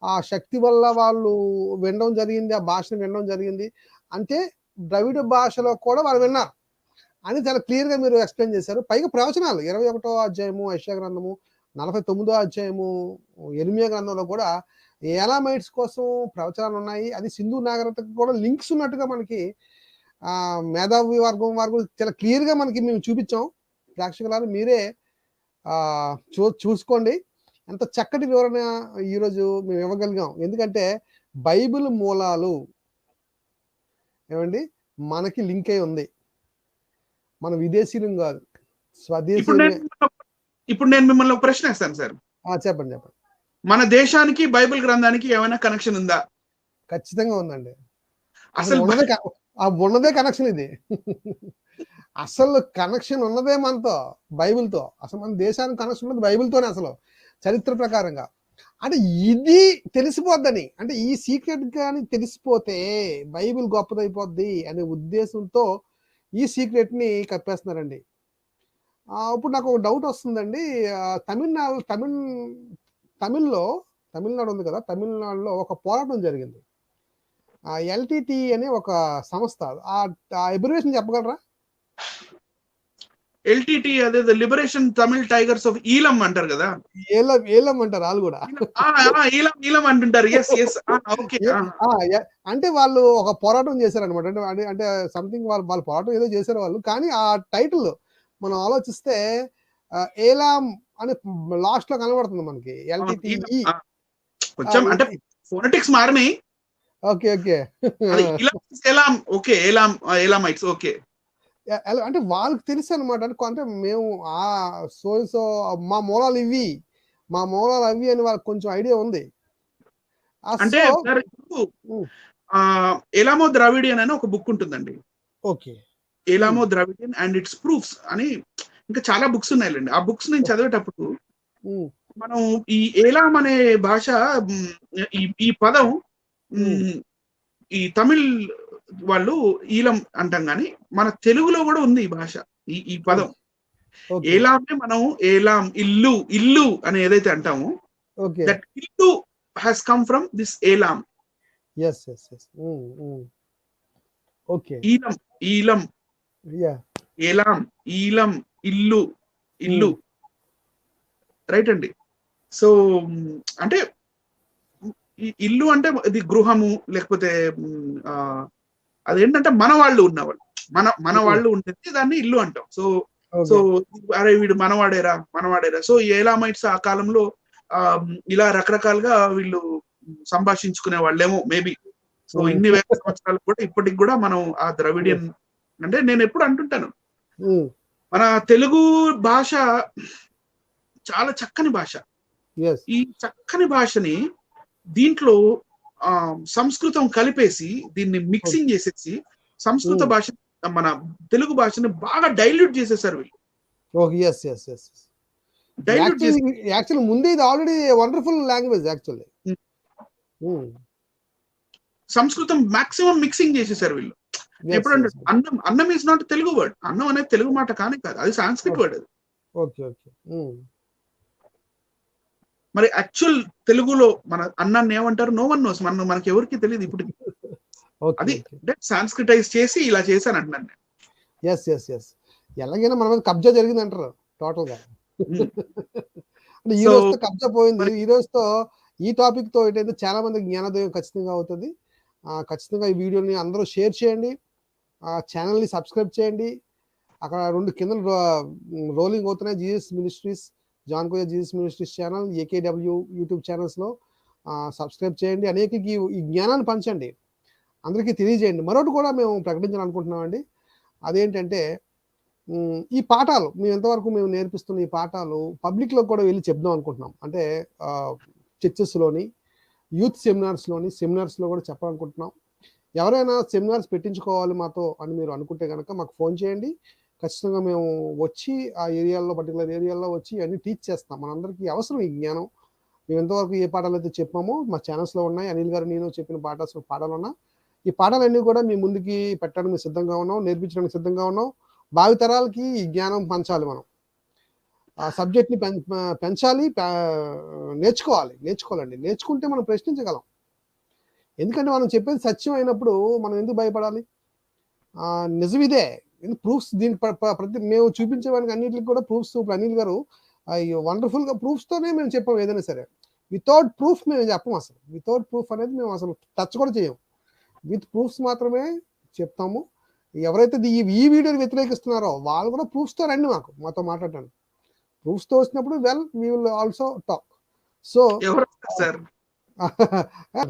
ఆ శక్తి వల్ల వాళ్ళు వినడం జరిగింది, ఆ భాషను వినడం జరిగింది. అంటే ద్రవిడ భాషలో కూడా వాళ్ళు విన్నారు అని చాలా క్లియర్ గా మీరు ఎక్స్ప్లెయిన్ చేశారు. పైగా ప్రవచనాలు 21వ అధ్యాయము యెషయా గ్రంథము, 49వ అధ్యాయము యెరెమీయా గ్రంథంలో కూడా ఎలామైట్స్ కోసం ప్రవచనాలు ఉన్నాయి. అది సింధు నాగరికతకు కూడా లింక్స్ ఉన్నట్టుగా మనకి మేధావి వర్గం వారు చాలా క్లియర్ గా మనకి మేము చూపించాం. ప్రేక్షకులారు మీరే చూసుకోండి, ఎంత చక్కటి వివరణ ఈరోజు మేము ఇవ్వగలిగాం. ఎందుకంటే బైబిల్ మూలాలు ఏమండి మనకి లింక్ అయి ఉంది, మన విదేశీయం కాదు, స్వదేశీ. ఇప్పుడు నేను మిమ్మల్ని ఒక ప్రశ్న వేస్తాను సార్. చెప్పండి. మన దేశానికి బైబిల్ గ్రంథానికి ఏమైనా కనెక్షన్ ఉందా? ఖచ్చితంగా ఉందండి. అసలు ఉన్నదే కనెక్షన్ ఇది. అసలు కనెక్షన్ ఉన్నదే మనతో, బైబిల్తో. అసలు మన దేశానికి కనెక్షన్ ఉన్నది బైబిల్తోనే అసలు, చరిత్ర ప్రకారంగా. అంటే ఇది తెలిసిపోద్దని, అంటే ఈ సీక్రెట్ కానీ తెలిసిపోతే బైబిల్ గొప్పదైపోద్ది అనే ఉద్దేశంతో ఈ సీక్రెట్ ని కప్పేస్తున్నారండి. ఇప్పుడు నాకు ఒక డౌట్ వస్తుందండి. తమిళనాడు ఉంది కదా, తమిళనాడులో ఒక పోరాటం జరిగింది. ఎల్టీటీ అనే ఒక సంస్థ, ఆ అబ్రివేషన్ చెప్పగలరా? ఎల్టీటీ అదే లిబరేషన్ తమిళ్ టైగర్స్ ఆఫ్ ఈలం అంటారు కదా, ఏలం అంటారు వాళ్ళు కూడా. ఈలం అంటుంటారు. ఓకే. అంటే వాళ్ళు ఒక పోరాటం చేశారనమాట. అంటే సంథింగ్ వాళ్ళు పోరాటం ఏదో చేశారు వాళ్ళు, కానీ ఆ టైటిల్ మనం ఆలోచిస్తే ఏలాం అని లాస్ట్ లో కనబడుతుంది మనకి, ఎల్టీటీఈ. కొంచెం అంటే ఫోనెటిక్స్ మారినాయి. Okay okay. ఏలామైట్స్. ఓకే. అంటే వాళ్ళకి తెలుసు అనమాట. అంటే మేము సో మా మూలాలు ఇవి, మా మూలాలు అవి అని వాళ్ళకి కొంచెం ఐడియా ఉంది. అంటే ఎలామో ద్రావిడియన్ అని ఒక బుక్ ఉంటుందండి. Okay. Elamo Dravidian and its proofs అని ఇంకా చాలా బుక్స్ ఉన్నాయండి. ఆ బుక్స్ నేను చదివేటప్పుడు మనం ఈ ఏలాం అనే భాష, ఈ పదం ఈ తమిళ్ వాళ్ళు ఈలం అంటాం, కానీ మన తెలుగులో కూడా ఉంది ఈ భాష, ఈ పదం. ఏలామే మనం ఏలాం, ఇల్లు అని ఏదైతే అంటామో, దట్ ఇల్లు has come from this Elam. yes. Okay. ఈలం Elam, ఈలం, ఇల్లు రైట్ అండి. సో అంటే ఇల్లు అంటే ఇది గృహము, లేకపోతే అదేంటంటే మన వాళ్ళు ఉన్నవాళ్ళు, మన వాళ్ళు ఉండేది దాన్ని ఇల్లు అంటాం. సో అరే వీడు మనవాడేరా. సో ఏలామైట్స్ ఆ కాలంలో ఇలా రకరకాలుగా వీళ్ళు సంభాషించుకునే వాళ్ళేమో మేబీ. సో ఇన్ని వేల సంవత్సరాలు కూడా ఇప్పటికి కూడా మనం ఆ ద్రవిడియన్, అంటే నేను ఎప్పుడు అంటుంటాను, మన తెలుగు భాష చాలా చక్కని భాష. ఈ చక్కని భాషని దీంట్లో సంస్కృతం కలిపేసి దీన్ని మిక్సింగ్ చేసేసి సంస్కృత భాష, మన తెలుగు భాషని బాగా డైల్యూట్ చేసేసారు వీళ్ళు. యాక్చువల్లీ ముందే ఇది ఆల్రెడీ వండర్ఫుల్ లాంగ్వేజ్ యాక్చువల్లీ. సంస్కృతం మాక్సిమం మిక్సింగ్ చేసేసారు వీళ్ళు. ఎప్పుడంటే అన్నం ఈజ్ నాట్ తెలుగు వర్డ్. అన్నం అనేది తెలుగు మాట కానీ కాదు, అది సాంస్క్రిట్ వర్డ్. అది మరి యాక్చువల్ తెలుగులో మన అన్నాన్ని ఏమంటారు? No one knows. మనకి ఎవరికి తెలియదు ఇప్పుడు. అది అంటే సాంస్క్రిటైజ్ చేసి ఇలా చేశాను అంటున్నాను. ఎలాగైనా మన మీద కబ్జా జరిగింది అంటారు టోటల్ గా. అంటే ఈ రోజుతో కబ్జా పోయింది. ఈ రోజుతో ఈ టాపిక్ తో ఏంటంటే చాలా మందికి జ్ఞానోదయం ఖచ్చితంగా అవుతుంది. ఖచ్చితంగా ఈ వీడియోని అందరూ షేర్ చేయండి, ఛానల్ని సబ్స్క్రైబ్ చేయండి. అక్కడ 2 కింద రోలింగ్ అవుతున్నాయి, జీసస్ మినిస్ట్రీస్, జాన్ కోయ జీసస్ మినిస్ట్రీస్ ఛానల్, ఏకేడబ్ల్యూ యూట్యూబ్ ఛానల్స్లో సబ్స్క్రైబ్ చేయండి. అనేకకి ఈ జ్ఞానాన్ని పంచండి, అందరికీ తెలియజేయండి. మరొకటి కూడా మేము ప్రకటించాలనుకుంటున్నామండి. అదేంటంటే ఈ పాఠాలు మేము ఎంతవరకు మేము నేర్పిస్తున్న ఈ పాఠాలు పబ్లిక్లో కూడా వెళ్ళి చెప్దాం అనుకుంటున్నాం. అంటే చర్చెస్లోని, యూత్ సెమినార్స్లో కూడా చెప్పాలనుకుంటున్నాం. ఎవరైనా సెమినార్స్ పెట్టించుకోవాలి మాతో అని మీరు అనుకుంటే కనుక మాకు ఫోన్ చేయండి. ఖచ్చితంగా మేము వచ్చి ఆ ఏరియాల్లో, పర్టికులర్ ఏరియాల్లో వచ్చి అన్ని టీచ్ చేస్తాం. మనందరికీ అవసరం ఈ జ్ఞానం. మేము ఎంతవరకు ఏ పాఠాలు అయితే చెప్పామో మా ఛానల్స్లో ఉన్నాయి. అనిల్ గారు, నేను చెప్పిన పాఠాలు ఉన్నాయి. ఈ పాఠాలన్నీ కూడా మీ ముందుకి పెట్టడానికి సిద్ధంగా ఉన్నాం, నేర్పించడానికి సిద్ధంగా ఉన్నాం. భావితరాలకి ఈ జ్ఞానం పంచాలి. మనం ఆ సబ్జెక్ట్ని పెంచాలి, నేర్చుకోవాలండి. నేర్చుకుంటే మనం ప్రశ్నించగలం. ఎందుకంటే మనం చెప్పేది సత్యం అయినప్పుడు మనం ఎందుకు భయపడాలి? నిజమిదే, ప్రూఫ్స్. దీని ప్రతి మేము చూపించేవానికి అన్నింటికి కూడా ప్రూఫ్స్. ఇప్పుడు అనిల్ గారు వండర్ఫుల్గా ప్రూఫ్స్తోనే మేము చెప్పాం. ఏదైనా సరే వితౌట్ ప్రూఫ్ మేము చెప్పం. అసలు వితౌట్ ప్రూఫ్ అనేది మేము అసలు టచ్ కూడా చేయం. విత్ ప్రూఫ్స్ మాత్రమే చెప్తాము. ఎవరైతే ఈ వీడియోని వ్యతిరేకిస్తున్నారో వాళ్ళు కూడా ప్రూఫ్స్తో రండి, మాతో మాట్లాడటానికి. ప్రూఫ్స్తో వచ్చినప్పుడు we will also talk. So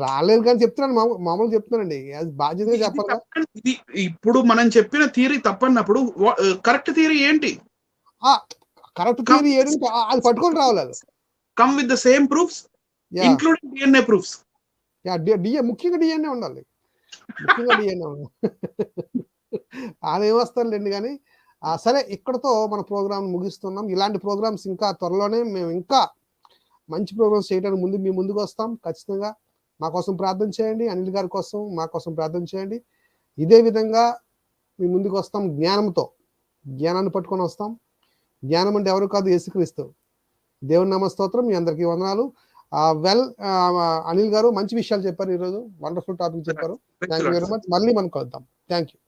రాలేదు కానీ చెప్తున్నాను, మామూలుగా చెప్తున్నానండి, బాధ్యతగా చెప్పాలి. ఇప్పుడు మనం చెప్పిన థియరీ తప్పన్నప్పుడు కరెక్ట్ థియరీ ఏంటి? కరెక్ట్ థియరీ ఏంటి అది పట్టుకొని రావాలి. Come with the same proofs including DNA proofs. ముఖ్యంగా డిఎన్ఏ ఉండాలి. అదేమొస్తారులేండి, కానీ సరే, ఇక్కడతో మన ప్రోగ్రామ్ ముగిస్తున్నాం. ఇలాంటి ప్రోగ్రామ్స్ ఇంకా త్వరలోనే మేము ఇంకా మంచి ప్రోగ్రామ్స్ చేయడానికి మీ ముందుకు వస్తాం. ఖచ్చితంగా మా కోసం ప్రార్థన చేయండి. అనిల్ గారి కోసం, మా కోసం ప్రార్థన చేయండి. ఇదే విధంగా మీ ముందుకు వస్తాం జ్ఞానంతో. జ్ఞానాన్ని పట్టుకొని వస్తాం. జ్ఞానం అంటే ఎవరు కాదు, యేసుక్రీస్తు. దేవుని నామ స్తోత్రం. మీ అందరికీ వందనాలు. అనిల్ గారు మంచి విషయాలు చెప్పారు ఈరోజు. వండర్ఫుల్ టాపిక్ చెప్పారు. Thank you very much. మళ్ళీ మనం కలుద్దాం. Thank you.